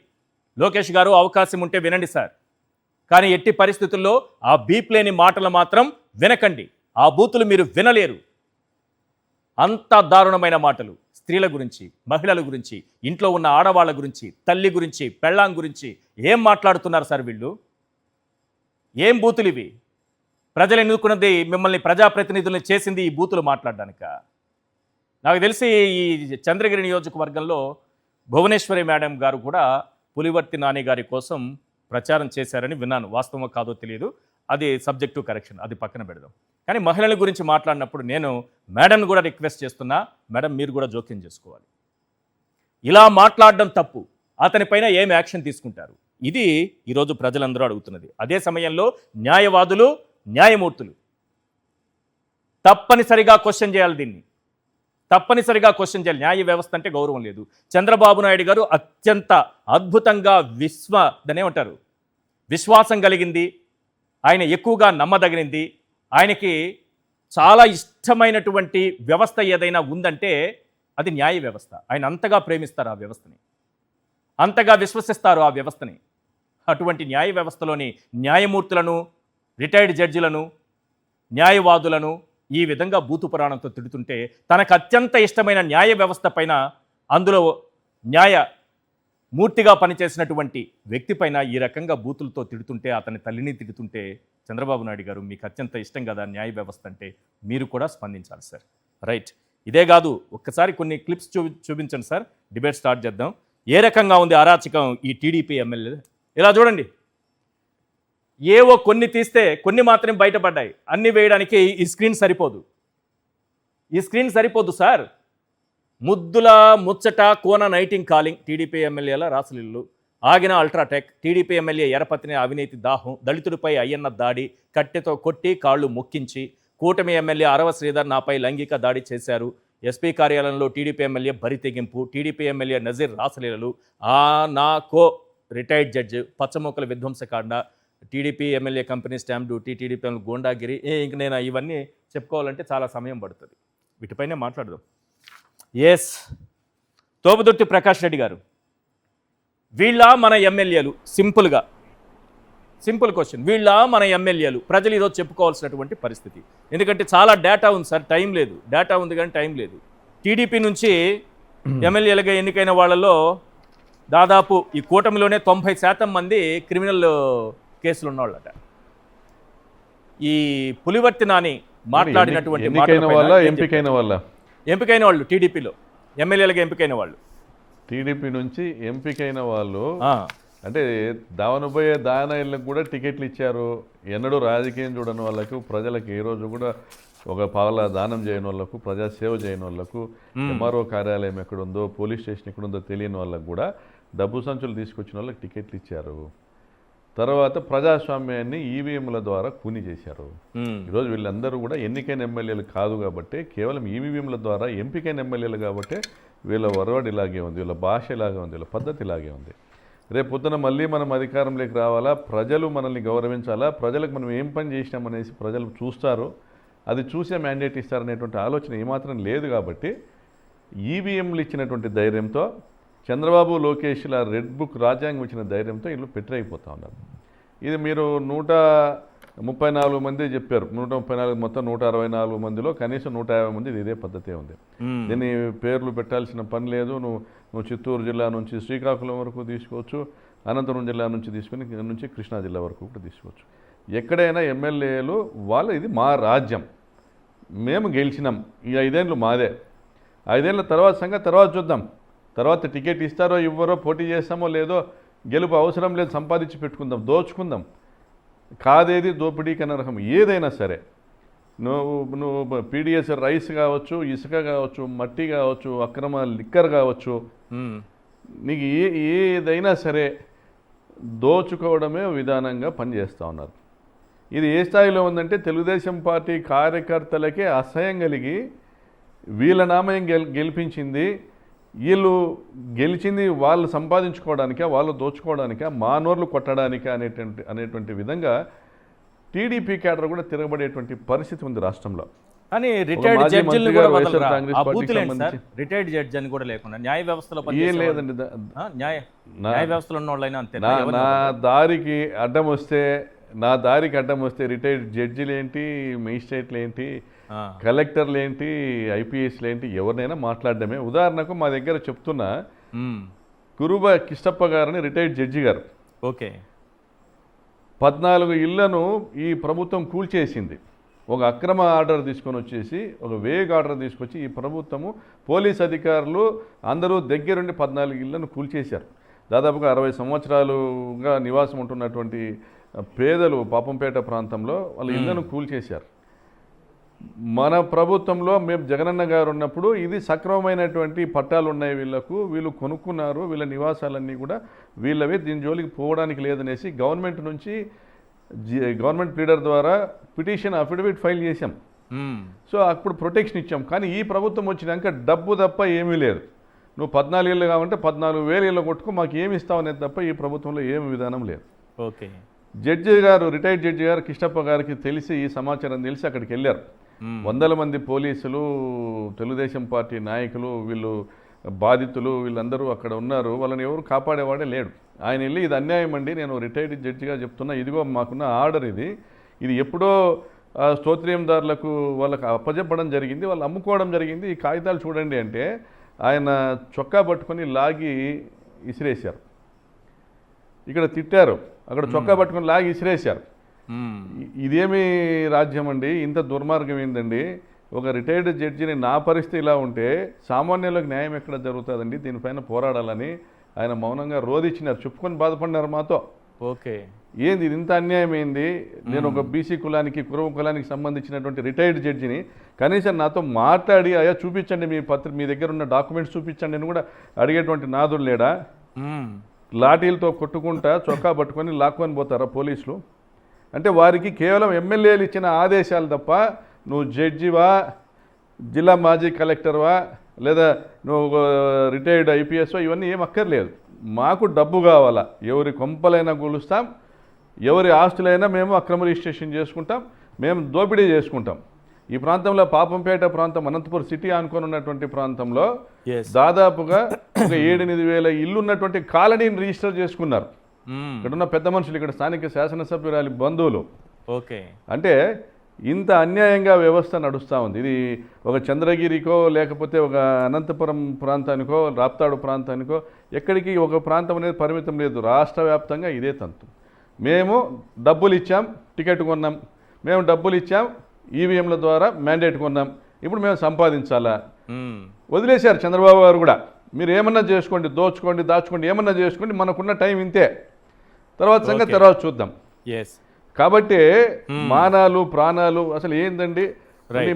లోకేష్ గారు అవకాశం ఉంటే వినండి సార్, కానీ ఎట్టి పరిస్థితుల్లో ఆ బీప్ లేని మాటలు మాత్రం వినకండి. ఆ బూతులు మీరు వినలేరు. అంత దారుణమైన మాటలు స్త్రీల గురించి, మహిళల గురించి, ఇంట్లో ఉన్న ఆడవాళ్ళ గురించి, తల్లి గురించి, పెళ్ళాం గురించి ఏం మాట్లాడుతున్నారు సార్ వీళ్ళు? ఏం బూతులు ఇవి? ప్రజలు ఎన్నుకున్నది, మిమ్మల్ని ప్రజాప్రతినిధులను చేసింది ఈ బూతులు మాట్లాడడానిక? నాకు తెలిసి ఈ చంద్రగిరి నియోజకవర్గంలో భువనేశ్వరి మేడం గారు కూడా పులివర్తి నాని గారి కోసం ప్రచారం చేశారని విన్నాను. వాస్తవం కాదో తెలియదు, అది సబ్జెక్టు కరెక్షన్, అది పక్కన పెడదాం. కానీ మహిళల గురించి మాట్లాడినప్పుడు నేను మేడంను కూడా రిక్వెస్ట్ చేస్తున్నా, మేడం మీరు కూడా జోక్యం చేసుకోవాలి. ఇలా మాట్లాడడం తప్పు, అతనిపైన ఏం యాక్షన్ తీసుకుంటారు? ఇది ఈరోజు ప్రజలందరూ అడుగుతున్నది. అదే సమయంలో న్యాయవాదులు, న్యాయమూర్తులు తప్పనిసరిగా క్వశ్చన్ చేయాలి, దీన్ని తప్పనిసరిగా క్వశ్చన్ చేయాలి. న్యాయ వ్యవస్థ అంటే గౌరవం లేదు. చంద్రబాబు నాయుడు గారు అత్యంత అద్భుతంగా దాన్నేమంటారు, విశ్వాసం కలిగింది, ఆయన ఎక్కువగా నమ్మదగినది, ఆయనకి చాలా ఇష్టమైనటువంటి వ్యవస్థ ఏదైనా ఉందంటే అది న్యాయ వ్యవస్థ. ఆయన అంతగా ప్రేమిస్తారు ఆ వ్యవస్థని, అంతగా విశ్వసిస్తారు ఆ వ్యవస్థని. అటువంటి న్యాయ వ్యవస్థలోని న్యాయమూర్తులను, రిటైర్డ్ జడ్జిలను, న్యాయవాదులను ఈ విధంగా భూతు పురాణంతో తిడుతుంటే, తనకు అత్యంత ఇష్టమైన న్యాయ వ్యవస్థ పైన, అందులో న్యాయమూర్తిగా పనిచేసినటువంటి వ్యక్తి పైన ఈ రకంగా బూతులతో తిడుతుంటే, అతని తల్లిని తిడుతుంటే, చంద్రబాబు నాయుడు గారు మీకు అత్యంత ఇష్టం కదా న్యాయ వ్యవస్థ అంటే, మీరు కూడా స్పందించాలి సార్. రైట్, ఇదే కాదు, ఒక్కసారి కొన్ని క్లిప్స్ చూపించండి సార్, డిబేట్ స్టార్ట్ చేద్దాం. ఏ రకంగా ఉంది అరాచకం ఈ టీడీపీ ఎమ్మెల్యే? ఇలా చూడండి, ఏవో కొన్ని తీస్తే కొన్ని మాత్రమే బయటపడ్డాయి. అన్ని వేయడానికి ఈ స్క్రీన్ సరిపోదు సార్. ముద్దుల ముచ్చట కోన నైటింగ్ కాలింగ్, టీడీపీ ఎమ్మెల్యేల రాసలీలు, ఆగిన అల్ట్రాటెక్, టీడీపీ ఎమ్మెల్యే ఎరపతిని అవినీతి దాహం, దళితుడిపై అయ్యన్న దాడి, కట్టెతో కొట్టి కాళ్ళు మొక్కించి, కూటమి ఎమ్మెల్యే అరవ శ్రీధర్ నాపై లైంగిక దాడి చేశారు, ఎస్పీ కార్యాలయంలో టీడీపీ ఎమ్మెల్యే బరి తెగింపు, టీడీపీ ఎమ్మెల్యే నజీర్ రాసలీలలు, నాకో రిటైర్డ్ జడ్జి, పచ్చమొక్కల విధ్వంసకాండ, TDP MLA company stamp duty, TDP గోండాగిరి, ఇంక నేను ఇవన్నీ చెప్పుకోవాలంటే చాలా సమయం పడుతుంది. వీటిపైనే మాట్లాడదాం. ఎస్, తోపుదుర్తి ప్రకాష్ రెడ్డి గారు, వీళ్ళ మన ఎమ్మెల్యేలు సింపుల్గా సింపుల్ క్వశ్చన్, వీళ్ళ మన ఎమ్మెల్యేలు ప్రజలు ఈరోజు చెప్పుకోవాల్సినటువంటి పరిస్థితి. ఎందుకంటే చాలా డేటా ఉంది సార్, టైం లేదు. డేటా ఉంది కానీ టైం లేదు. టీడీపీ నుంచి ఎమ్మెల్యేలుగా ఎన్నికైన వాళ్ళలో దాదాపు ఈ కూటమిలోనే 90% మంది క్రిమినల్ కేసులు ఉన్నవాళ్ళట. ఈ పులివర్తి నాని మాట్లాడినటువంటి ఎన్నికైన వాళ్ళ మాటలపైన ఎంపికైన వాళ్ళ ఎంపికైన వాళ్ళు టీడీపీలో ఎమ్మెల్యేలుగా ఎంపికైన వాళ్ళు, టీడీపీ నుంచి ఎంపికైన వాళ్ళు ఆ, అంటే దావనబోయే దానాయిలకు కూడా టికెట్లు ఇచ్చారు. ఎన్నడూ రాజకీయం చూడని వాళ్ళకు, ప్రజలకు ఏ రోజు కూడా ఒక పావలా దానం చేయని వాళ్ళకు, ప్రజాసేవ చేయని వాళ్ళకు, ఎంఆర్ఓ కార్యాలయం ఎక్కడుందో, పోలీస్ స్టేషన్ ఎక్కడుందో తెలియని వాళ్ళకు కూడా డబ్బు సంచులు తీసుకొచ్చిన వాళ్ళకి టికెట్లు ఇచ్చారు. తర్వాత ప్రజాస్వామ్యాన్ని ఈవీఎంల ద్వారా కూని చేశారు. ఈరోజు వీళ్ళందరూ కూడా ఎన్నికైన ఎమ్మెల్యేలు కాదు కాబట్టి, కేవలం ఈవీఎంల ద్వారా ఎంపికైన ఎమ్మెల్యేలు కాబట్టి వీళ్ళ వరవడి ఇలాగే ఉంది, వీళ్ళ భాష ఇలాగే ఉంది, వీళ్ళ పద్ధతి ఇలాగే ఉంది. రేపు పొద్దున మళ్ళీ మనం అధికారంలోకి రావాలా, ప్రజలు మనల్ని గౌరవించాలా, ప్రజలకు మనం ఏం పని చేసినామనేసి ప్రజలు చూస్తారు, అది చూసే మ్యాండేట్ ఇస్తారనేటువంటి ఆలోచన ఏమాత్రం లేదు. కాబట్టి ఈవీఎంలు ఇచ్చినటువంటి ధైర్యంతో, చంద్రబాబు లోకేష్ల రెడ్ బుక్ రాజ్యాంగం ఇచ్చిన ధైర్యంతో వీళ్ళు పెట్టరైపోతూ ఉన్నారు. ఇది మీరు 134 మంది చెప్పారు, 134 మొత్తం 164 మందిలో కనీసం 150 మంది ఇదే పద్ధతే ఉంది. దీన్ని పేర్లు పెట్టాల్సిన పని లేదు. నువ్వు చిత్తూరు జిల్లా నుంచి శ్రీకాకుళం వరకు తీసుకోవచ్చు, అనంతపురం జిల్లా నుంచి కృష్ణా జిల్లా వరకు కూడా తీసుకోవచ్చు. ఎక్కడైనా ఎమ్మెల్యేలు వాళ్ళు ఇది మా రాజ్యం, మేము గెలిచినాం, ఈ 5 ఏళ్ళు మాదే, 5 ఏళ్ళ తర్వాత సంగతి తర్వాత చూద్దాం, తర్వాత టికెట్ ఇస్తారో ఇవ్వరో, పోటీ చేస్తామో లేదో, గెలుపు అవసరం లేదు, సంపాదించి పెట్టుకుందాం, దోచుకుందాం. కాదేది దోపిడీకి అనర్హం. ఏదైనా సరే నువ్వు పీడిఎస్ రైస్ కావచ్చు, ఇసుక కావచ్చు, మట్టి కావచ్చు, అక్రమ లిక్కర్ కావచ్చు, నీకు ఏదైనా సరే దోచుకోవడమే విధానంగా పనిచేస్తూ ఉన్నారు. ఇది ఏ స్థాయిలో ఉందంటే తెలుగుదేశం పార్టీ కార్యకర్తలకే అసహ్యం కలిగి వీళ్ళ నామయం గెలిపించింది, వీళ్ళు గెలిచింది వాళ్ళు సంపాదించుకోవడానికా, వాళ్ళు దోచుకోవడానికా, మానోర్లు కొట్టడానికా అనేటువంటి విధంగా టీడీపీ క్యాడర్ కూడా తిరగబడేటువంటి పరిస్థితి ఉంది రాష్ట్రంలో. కానీ రిటైర్డ్ జడ్జిలు కూడా వదలరా? కాంగ్రెస్ ఆ పార్టీకి బూతులు ఏంటి సార్? సంబంధించి రిటైర్డ్ జడ్జి అని కూడా లేకుండా న్యాయ వ్యవస్థలో ఏం పనిచేసే లేదండి. న్యాయ వ్యవస్థలో ఉన్న వాళ్ళైనా అంతే. నా దారికి అడ్డం వస్తే రిటైర్డ్ జడ్జిలు ఏంటి, మెజిస్ట్రేట్లు ఏంటి, కలెక్టర్లు ఏంటి, ఐపీఎస్లు ఏంటి, ఎవరినైనా మాట్లాడడమే. ఉదాహరణకు మా దగ్గర చెప్తున్నా, కురుబ కిష్టప్ప గారని రిటైర్డ్ జడ్జి గారు, ఓకే, 14 ఇళ్లను ఈ ప్రభుత్వం కూల్చేసింది. ఒక అక్రమ ఆర్డర్ తీసుకొని వచ్చేసి, ఒక వేగ్ ఆర్డర్ తీసుకొచ్చి ఈ ప్రభుత్వము, పోలీస్ అధికారులు అందరూ దగ్గరుండి 14 ఇళ్లను కూల్చేశారు. దాదాపుగా 60 సంవత్సరాలుగా నివాసం ఉంటున్నటువంటి పేదలు పాపంపేట ప్రాంతంలో వాళ్ళ ఇళ్లను కూల్చేశారు. మన ప్రభుత్వంలో మేము జగనన్న గారు ఉన్నప్పుడు ఇది సక్రమమైనటువంటి పట్టాలు ఉన్నాయి, వీళ్ళు కొనుక్కున్నారు, వీళ్ళ నివాసాలన్నీ కూడా వీళ్ళవే, దీని జోలికి పోవడానికి లేదనేసి గవర్నమెంట్ నుంచి గవర్నమెంట్ ప్లీడర్ ద్వారా పిటిషన్ అఫిడవిట్ ఫైల్ చేశాం. సో అప్పుడు ప్రొటెక్షన్ ఇచ్చాం. కానీ ఈ ప్రభుత్వం వచ్చినాక డబ్బు తప్ప ఏమీ లేదు. నువ్వు 14 ఏళ్ళు కావంటే 14,000 ఏళ్ళు కొట్టుకో, మాకు ఏమి ఇస్తావు అనేది తప్ప ఈ ప్రభుత్వంలో ఏమి విధానం లేదు. ఓకే, జడ్జి గారు, రిటైర్డ్ జడ్జి గారు కిష్టప్ప గారికి తెలిసి, ఈ సమాచారం తెలిసి అక్కడికి వెళ్ళారు. 100 మంది పోలీసులు, తెలుగుదేశం పార్టీ నాయకులు, వీళ్ళు బాధితులు, వీళ్ళందరూ అక్కడ ఉన్నారు. వాళ్ళని ఎవరు కాపాడేవాడే లేడు. ఆయన వెళ్ళి, ఇది అన్యాయం అండి, నేను రిటైర్డ్ జడ్జిగా చెప్తున్నా, ఇదిగో మాకున్న ఆర్డర్ ఇది ఎప్పుడో స్తోత్రయందారులకు వాళ్ళకి అప్పజెప్పడం జరిగింది, వాళ్ళు అమ్ముకోవడం జరిగింది, ఈ కాగితాలు చూడండి అంటే ఆయన చొక్కా పట్టుకొని లాగి ఇసిరేశారు. ఇక్కడ తిట్టారు, అక్కడ చొక్కా పట్టుకొని లాగి ఇసిరేశారు. ఇదేమి రాజ్యం అండి, ఇంత దుర్మార్గం ఏందండి? ఒక రిటైర్డ్ జడ్జిని నా పరిస్థితి ఇలా ఉంటే సామాన్యులకు న్యాయం ఎక్కడ జరుగుతుందండి? దీనిపైన పోరాడాలని ఆయన మౌనంగా రోధించినారు, చెప్పుకొని బాధపడినారు మాతో. ఓకే, ఏంది ఇది, ఇంత అన్యాయం ఏంది? నేను ఒక బీసీ కులానికి, కురువ కులానికి సంబంధించినటువంటి రిటైర్డ్ జడ్జిని, కనీసం నాతో మాట్లాడి, అయ్యా చూపించండి మీ దగ్గర ఉన్న డాక్యుమెంట్స్ చూపించండి అని కూడా అడిగేటువంటి నాదుడు లేడా? లాఠీలతో కొట్టుకుంటా చొక్కా పట్టుకొని లాక్కొని పోతారా పోలీసులు? అంటే వారికి కేవలం ఎమ్మెల్యేలు ఇచ్చిన ఆదేశాలు తప్ప, నువ్వు జడ్జివా, జిల్లా మాజీ కలెక్టర్వా, లేదా నువ్వు రిటైర్డ్ ఐపీఎస్వా, ఇవన్నీ ఏం అక్కర్లేదు. మాకు డబ్బు కావాలా, ఎవరి కొంపలైనా కూలుస్తాం, ఎవరి ఆస్తులైనా మేము అక్రమ రిజిస్ట్రేషన్ చేసుకుంటాం, మేము దోపిడీ చేసుకుంటాం. ఈ ప్రాంతంలో పాపంపేట ప్రాంతం, అనంతపురం సిటీ ఆనుకొని ఉన్నటువంటి ప్రాంతంలో దాదాపుగా ఒక 7-8 వేల ఇల్లు ఉన్నటువంటి కాలనీని రిజిస్టర్ చేసుకున్నారు. ఇక్కడ ఉన్న పెద్ద మనుషులు, ఇక్కడ స్థానిక శాసనసభ్యురాలి బంధువులు. ఓకే. అంటే ఇంత అన్యాయంగా వ్యవస్థ నడుస్తూ ఉంది. ఇది ఒక చంద్రగిరికో లేకపోతే ఒక అనంతపురం ప్రాంతానికో రాప్తాడు ప్రాంతానికో ఎక్కడికి ఒక ప్రాంతం అనేది పరిమితం లేదు. రాష్ట్ర వ్యాప్తంగా ఇదే తంతు. మేము డబ్బులు ఇచ్చాం, టికెట్ కొన్నాం, మేము డబ్బులు ఇచ్చాం, ఈవీఎంల ద్వారా మ్యాండేట్ కొన్నాం, ఇప్పుడు మేము సంపాదించాలా? వదిలేశారు చంద్రబాబు గారు కూడా. మీరు ఏమన్నా చేసుకోండి, దోచుకోండి, దాచుకోండి, ఏమన్నా చేసుకోండి, మనకున్న టైం ఇంతే, తర్వాత సంగతి తర్వాత చూద్దాం. కాబట్టి మానాలు ప్రాణాలు అసలు ఏందండి?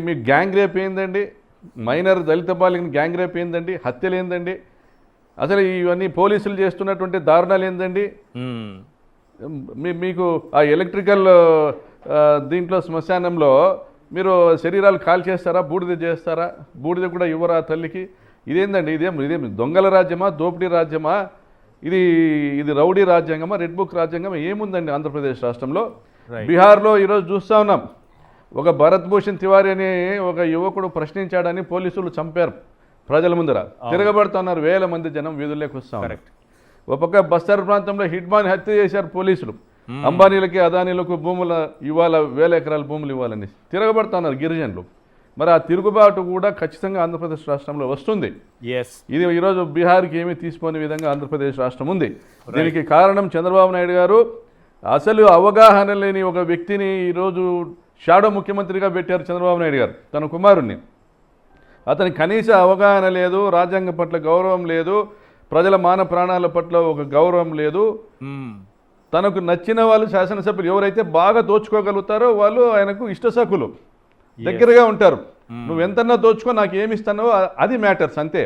మీ గ్యాంగ్ రేప్ ఏందండి? మైనర్ దళిత బాలికని గ్యాంగ్ రేప్ ఏందండి? హత్యలు ఏందండి? అసలు ఇవన్నీ పోలీసులు చేస్తున్నటువంటి దారుణాలు ఏందండి? మీకు ఆ ఎలక్ట్రికల్ దీంట్లో శ్మశానంలో మీరు శరీరాలు కాల్ చేస్తారా? బూడిద చేస్తారా? బూడిద కూడా ఇవ్వరా తల్లికి? ఇదేందండి? ఇదేం దొంగల రాజ్యమా, దోపిడీ రాజ్యమా? ఇది రౌడీ రాజ్యాంగమా, రెడ్ బుక్ రాజ్యాంగమా? ఏముందండి ఆంధ్రప్రదేశ్ రాష్ట్రంలో? బీహార్లో ఈరోజు చూస్తూ ఉన్నాం, ఒక భరత్ భూషణ్ తివారీ అని ఒక యువకుడు ప్రశ్నించాడని పోలీసులు చంపారు ప్రజల ముందర. తిరగబడుతున్నారు, వేల మంది జనం వీధుల్లోకి వస్తాం. ఒక పక్క బస్తర్ ప్రాంతంలో హిట్మాన్ హత్య చేశారు పోలీసులు. అంబానీలకి అదానీలకు భూముల ఇవ్వాల, 1000 ఎకరాల భూములు ఇవ్వాలని తిరగబడుతున్నారు గిరిజనులు. మరి ఆ తిరుగుబాటు కూడా ఖచ్చితంగా ఆంధ్రప్రదేశ్ రాష్ట్రంలో వస్తుంది. ఇది ఈరోజు బీహార్కి ఏమీ తీసుకోని విధంగా ఆంధ్రప్రదేశ్ రాష్ట్రం ఉంది. దీనికి కారణం చంద్రబాబు నాయుడు గారు. అసలు అవగాహన లేని ఒక వ్యక్తిని ఈరోజు షాడో ముఖ్యమంత్రిగా పెట్టారు చంద్రబాబు నాయుడు గారు, తన కుమారుణ్ణి. అతనికి కనీస అవగాహన లేదు, రాజ్యాంగం పట్ల గౌరవం లేదు, ప్రజల మాన ప్రాణాల పట్ల ఒక గౌరవం లేదు. తనకు నచ్చిన వాళ్ళు శాసనసభ్యులు ఎవరైతే బాగా దోచుకోగలుగుతారో వాళ్ళు ఆయనకు ఇష్టసకులు, దగ్గరగా ఉంటారు. నువ్వు ఎంతన్నా దోచుకో, నాకు ఏమి ఇస్తున్నావో అది మ్యాటర్స్, అంతే.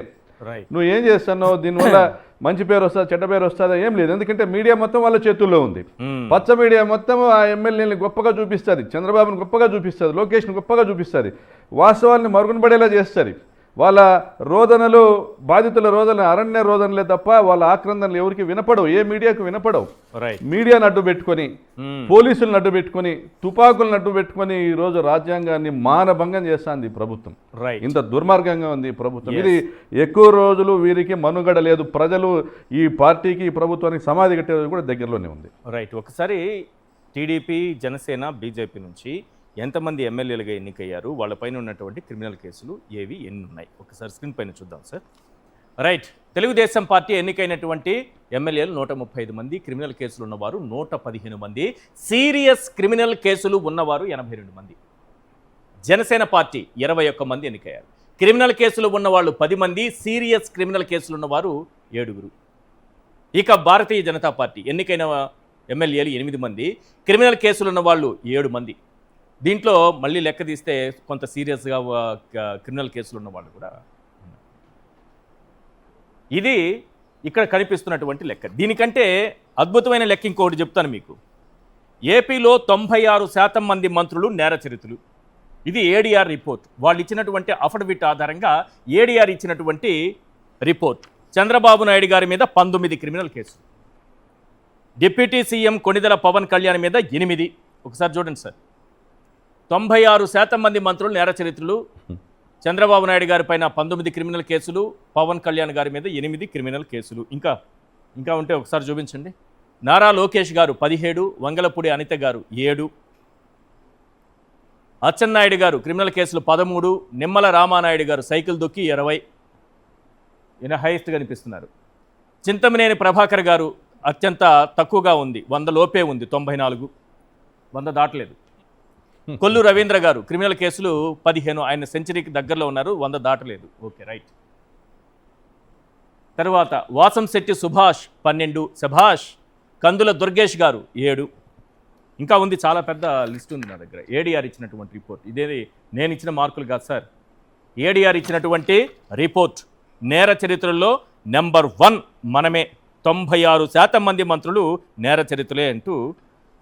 నువ్వు ఏం చేస్తున్నావు, దీనివల్ల మంచి పేరు వస్తుందా చెడ్డ పేరు వస్తుందా ఏం లేదు. ఎందుకంటే మీడియా మొత్తం వాళ్ళ చేతుల్లో ఉంది. పచ్చ మీడియా మొత్తం ఆ ఎమ్మెల్యేని గొప్పగా చూపిస్తుంది, చంద్రబాబుని గొప్పగా చూపిస్తుంది, లోకేష్ని గొప్పగా చూపిస్తుంది, వాస్తవాల్ని మరుగునపడేలా చేస్తుంది. వాళ్ళ రోదనలు, బాధితుల రోదన అరణ్య రోదనలే తప్ప వాళ్ళ ఆక్రందనలు ఎవరికి వినపడవు, ఏ మీడియాకు వినపడవు. మీడియాను అడ్డు పెట్టుకొని, పోలీసులను అడ్డు పెట్టుకొని, తుపాకులను అడ్డు పెట్టుకొని ఈరోజు రాజ్యాంగాన్ని మానభంగం చేస్తుంది ప్రభుత్వం. ఇంత దుర్మార్గంగా ఉంది ప్రభుత్వం. ఇది ఎక్కువ రోజులు వీరికి మనుగడ లేదు. ప్రజలు ఈ పార్టీకి, ఈ ప్రభుత్వానికి సమాధి కట్టే రోజు కూడా దగ్గరలోనే ఉంది. ఒకసారి టీడీపీ, జనసేన, బీజేపీ నుంచి ఎంతమంది ఎమ్మెల్యేలుగా ఎన్నికయ్యారు, వాళ్ళపైన ఉన్నటువంటి క్రిమినల్ కేసులు ఏవి, ఎన్ని ఉన్నాయి, ఒకసారి స్క్రీన్ పైన చూద్దాం సార్. తెలుగుదేశం పార్టీ ఎన్నికైనటువంటి ఎమ్మెల్యేలు 135 మంది, క్రిమినల్ కేసులు ఉన్నవారు 115 మంది, సీరియస్ క్రిమినల్ కేసులు ఉన్నవారు 82 మంది. జనసేన పార్టీ 21 మంది ఎన్నికయ్యారు. క్రిమినల్ కేసులు ఉన్నవాళ్ళు 10 మంది, సీరియస్ క్రిమినల్ కేసులు ఉన్నవారు 7. ఇక భారతీయ జనతా పార్టీ ఎన్నికైన ఎమ్మెల్యేలు 8 మంది, క్రిమినల్ కేసులు ఉన్నవాళ్ళు 7 మంది. దీంట్లో మళ్ళీ లెక్క తీస్తే కొంత సీరియస్గా క్రిమినల్ కేసులు ఉన్న వాళ్ళు కూడా ఉన్నారు. ఇది ఇక్కడ కనిపిస్తున్నటువంటి లెక్క. దీనికంటే అద్భుతమైన లెక్క ఇంకొకటి చెప్తాను మీకు. ఏపీలో 96% మంది మంత్రులు నేర చరిత్రలు. ఇది ఏడీఆర్ రిపోర్ట్. వాళ్ళు ఇచ్చినటువంటి అఫిడవిట్ ఆధారంగా ఏడీఆర్ ఇచ్చినటువంటి రిపోర్ట్. చంద్రబాబు నాయుడు గారి మీద 19 క్రిమినల్ కేసులు, డిప్యూటీ సీఎం కొణిదెల పవన్ కళ్యాణ్ మీద 8. ఒకసారి చూడండి సార్, 96% మంది మంత్రులు నేర చరిత్రలు. చంద్రబాబు నాయుడు గారి పైన 19 క్రిమినల్ కేసులు, పవన్ కళ్యాణ్ గారి మీద 8 క్రిమినల్ కేసులు. ఇంకా ఉంటే ఒకసారి చూపించండి. నారా లోకేష్ గారు 17, వంగలపూడి అనిత గారు 7, అచ్చెన్నాయుడు గారు క్రిమినల్ కేసులు 13, నిమ్మల రామానాయుడు గారు సైకిల్ దొక్కి 20, ఈయన హైయెస్ట్ కనిపిస్తున్నారు. చింతమనేని ప్రభాకర్ గారు అత్యంత తక్కువగా ఉంది, 100 లోపే ఉంది, 94, 100 దాటలేదు. కొల్లు రవీంద్ర గారు క్రిమినల్ కేసులు 15, ఆయన సెంచరీకి దగ్గరలో ఉన్నారు, 100 దాటలేదు. Okay, right. తర్వాత వాసంశెట్టి సుభాష్ 12, శభాష్. కందుల దుర్గేష్ గారు 7. ఇంకా ఉంది, చాలా పెద్ద లిస్ట్ ఉంది నా దగ్గర. ఏడీఆర్ ఇచ్చినటువంటి రిపోర్ట్, ఇదేది నేను ఇచ్చిన మార్కులు కాదు సార్, ఏడీఆర్ ఇచ్చినటువంటి రిపోర్ట్. నేర చరిత్రలో నెంబర్ 1 మనమే. 96% మంది మంత్రులు నేర చరిత్రలే అంటూ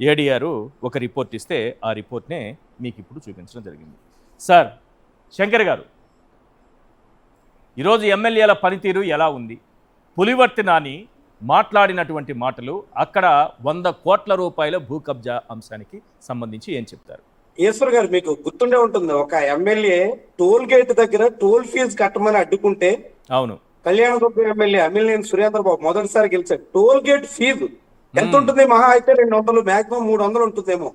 ఏడీఆర్ ఒక రిపోర్ట్ ఇస్తే ఆ రిపోర్ట్నే మీకు ఇప్పుడు చూపించడం జరిగింది. సార్ శంకర్ గారు, ఈరోజు ఎమ్మెల్యేల పనితీరు ఎలా ఉంది? పులివర్తి నాని మాట్లాడినటువంటి మాటలు, అక్కడ 100 కోట్ల రూపాయల భూ కబ్జా అంశానికి సంబంధించి ఏం చెప్తారు? ఈశ్వర్ గారు, మీకు గుర్తుండే ఉంటుంది, ఒక ఎమ్మెల్యే టోల్ గేట్ దగ్గర టోల్ ఫీజు కట్టమని అడ్డుకుంటే, అవును, కళ్యాణదుర్గం ఎమ్మెల్యే అమిలినేని సురేంద్రబాబు మొదటిసారి గెలిచారు. టోల్ గేట్ ఫీజు ఎంత ఉంటుంది? మహా అయితే 200, మాక్సిమం 300 ఉంటుందేమో.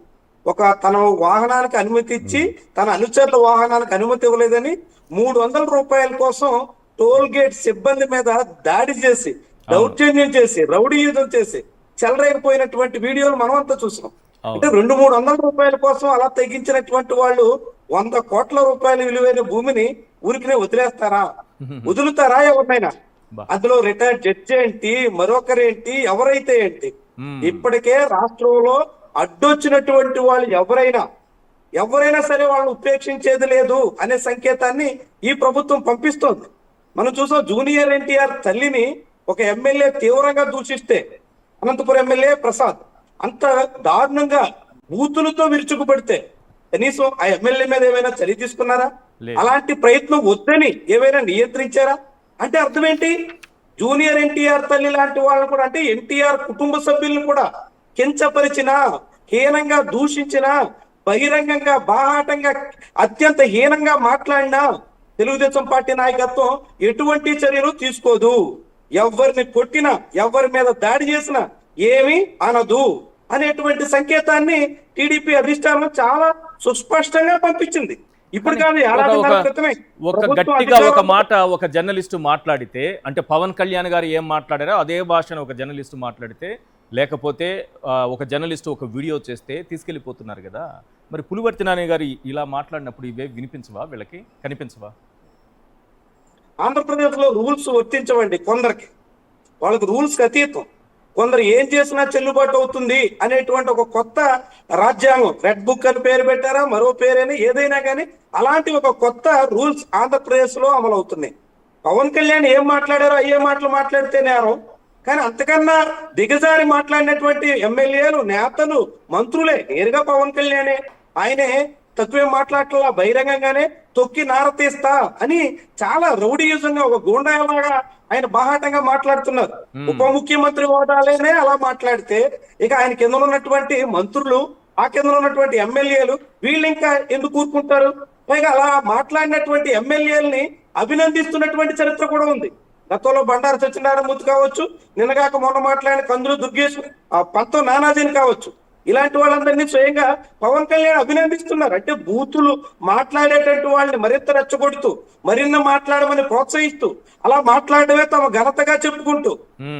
తన వాహనానికి అనుమతి ఇచ్చి తన అనుచరుల వాహనానికి అనుమతి ఇవ్వలేదని 300 రూపాయల కోసం టోల్ గేట్ సిబ్బంది మీద దాడి చేసి, దౌర్జన్యం చేసి, రౌడీయుధం చేసి చెలరేగిపోయినటువంటి వీడియోలు మనం అంతా చూసాం. అంటే 200-300 రూపాయల కోసం అలా తెగించినటువంటి వాళ్ళు 100 కోట్ల రూపాయల విలువైన భూమిని ఊరికినే వదిలేస్తారా? వదులుతారా ఎవరినైనా? అందులో రిటైర్డ్ జడ్జి ఏంటి, మరొకరేంటి, ఎవరైతే ఏంటి, ఇప్పటికే రాష్ట్రంలో అడ్డొచ్చినటువంటి వాళ్ళు ఎవరైనా సరే వాళ్ళని ఉపేక్షించేది లేదు అనే సంకేతాన్ని ఈ ప్రభుత్వం పంపిస్తోంది. మనం చూసాం, జూనియర్ ఎన్టీఆర్ తల్లిని ఒక ఎమ్మెల్యే తీవ్రంగా దూషిస్తే, అనంతపురం ఎమ్మెల్యే ప్రసాద్ అంత దారుణంగా బూతులతో విరుచుకుపడితే కనీసం ఆ ఎమ్మెల్యే మీద ఏమైనా చర్య తీసుకున్నారా? అలాంటి ప్రయత్నం వద్దని ఏమైనా నియంత్రించారా? అంటే అర్థం ఏంటి? జూనియర్ ఎన్టీఆర్ తల్లి లాంటి వాళ్ళని కూడా, అంటే ఎన్టీఆర్ కుటుంబ సభ్యులను కూడా కించపరిచిన, హీనంగా దూషించిన, బహిరంగంగా బాహాటంగా అత్యంత హీనంగా మాట్లాడినా తెలుగుదేశం పార్టీ నాయకత్వం ఎటువంటి చర్యలు తీసుకోదు. ఎవరిని కొట్టినా, ఎవరి మీద దాడి చేసినా ఏమీ అనదు అనేటువంటి సంకేతాన్ని టీడీపీ అధిష్టానం చాలా సుస్పష్టంగా పంపించింది. ఇప్పుడు కాదు, ఏడాదిన్నర క్రితమే గట్టిగా ఒక మాట ఒక జర్నలిస్టు మాట్లాడితే, అంటే పవన్ కళ్యాణ్ గారు ఏం మాట్లాడారో అదే భాషను ఒక జర్నలిస్టు మాట్లాడితే, లేకపోతే ఒక జర్నలిస్టు ఒక వీడియో చేస్తే తీసుకెళ్ళిపోతున్నారు కదా. మరి పులివర్తి నాని గారు ఇలా మాట్లాడినప్పుడు ఇవే వినిపించవా? వీళ్ళకి కనిపించవా? ఆంధ్రప్రదేశ్ లో రూల్స్ వర్తించవండి కొందరికి, వాళ్ళకి రూల్స్ అతీతం. కొందరు ఏం చేసినా చెల్లుబాటు అవుతుంది అనేటువంటి ఒక కొత్త రాజ్యాంగం, రెడ్ బుక్ అని పేరు పెట్టారా, మరో పేరైనా, ఏదైనా కానీ అలాంటి ఒక కొత్త రూల్స్ ఆంధ్రప్రదేశ్ లో అమలు అవుతున్నాయి. పవన్ కళ్యాణ్ ఏం మాట్లాడారో అయ్యే మాటలు మాట్లాడితే నేరం, కానీ అంతకన్నా దిగజారి మాట్లాడినటువంటి ఎమ్మెల్యేలు, నేతలు, మంత్రులే నేరుగా పవన్ కళ్యాణే, ఆయనే తక్కువేం మాట్లాడలా, బహిరంగంగానే తొక్కి నారతీస్తా అని చాలా రౌడీయుజంగా ఒక గూండాలాగా ఆయన బాహాటంగా మాట్లాడుతున్నారు. ఉప ముఖ్యమంత్రి హోదాలేనే అలా మాట్లాడితే ఇక ఆయన కింద ఉన్నటువంటి మంత్రులు, ఆ కింద ఉన్నటువంటి ఎమ్మెల్యేలు వీళ్ళు ఇంకా ఎందుకు కూరుకుంటారు? పైగా అలా మాట్లాడినటువంటి ఎమ్మెల్యేలని అభినందిస్తున్నటువంటి చరిత్ర కూడా ఉంది. గతంలో బండారు సత్యనారాయణమూర్తి కావచ్చు, నిన్నగాక మొన్న మాట్లాడిన కందులు దుర్గేష్, పంతం నానాజీని కావచ్చు, ఇలాంటి వాళ్ళందరినీ స్వయంగా పవన్ కళ్యాణ్ అభినందిస్తున్నారు. అంటే బూతులు మాట్లాడేటటువంటి వాళ్ళని మరింత రెచ్చగొడుతూ, మరిన్న మాట్లాడమని ప్రోత్సహిస్తూ, అలా మాట్లాడమే తమ ఘనతగా చెప్పుకుంటూ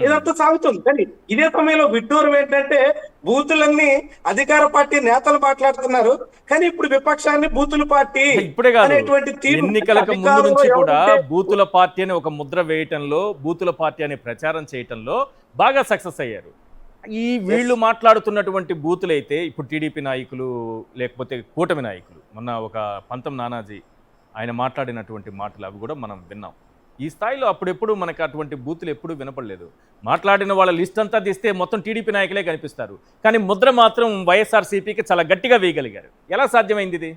ఇదంతా సాగుతుంది. కానీ ఇదే సమయంలో విడ్డూరం ఏంటంటే, బూతులన్నీ అధికార పార్టీ నేతలు మాట్లాడుతున్నారు, కానీ ఇప్పుడు విపక్షాన్ని బూతుల పార్టీ ఇప్పుడే కాదు, అనేటువంటి ఎన్నికలకు ముందు నుంచి కూడా బూతుల పార్టీ అని ఒక ముద్ర వేయటంలో, బూతుల పార్టీ అని ప్రచారం చేయటంలో బాగా సక్సెస్ అయ్యారు. ఈ వీళ్ళు మాట్లాడుతున్నటువంటి బూతులైతే ఇప్పుడు టీడీపీ నాయకులు, లేకపోతే కూటమి నాయకులు, మొన్న ఒక పంతం నానాజీ ఆయన మాట్లాడినటువంటి మాటలు అవి కూడా మనం విన్నాం. ఈ స్థాయిలో అప్పుడెప్పుడు మనకు అటువంటి బూతులు ఎప్పుడూ వినపడలేదు. మాట్లాడిన వాళ్ళ లిస్ట్ అంతా తీస్తే మొత్తం టీడీపీ నాయకులే కనిపిస్తారు, కానీ ముద్ర మాత్రం వైఎస్ఆర్సీపీకి చాలా గట్టిగా వేయగలిగారు. ఎలా సాధ్యమైంది ఇది?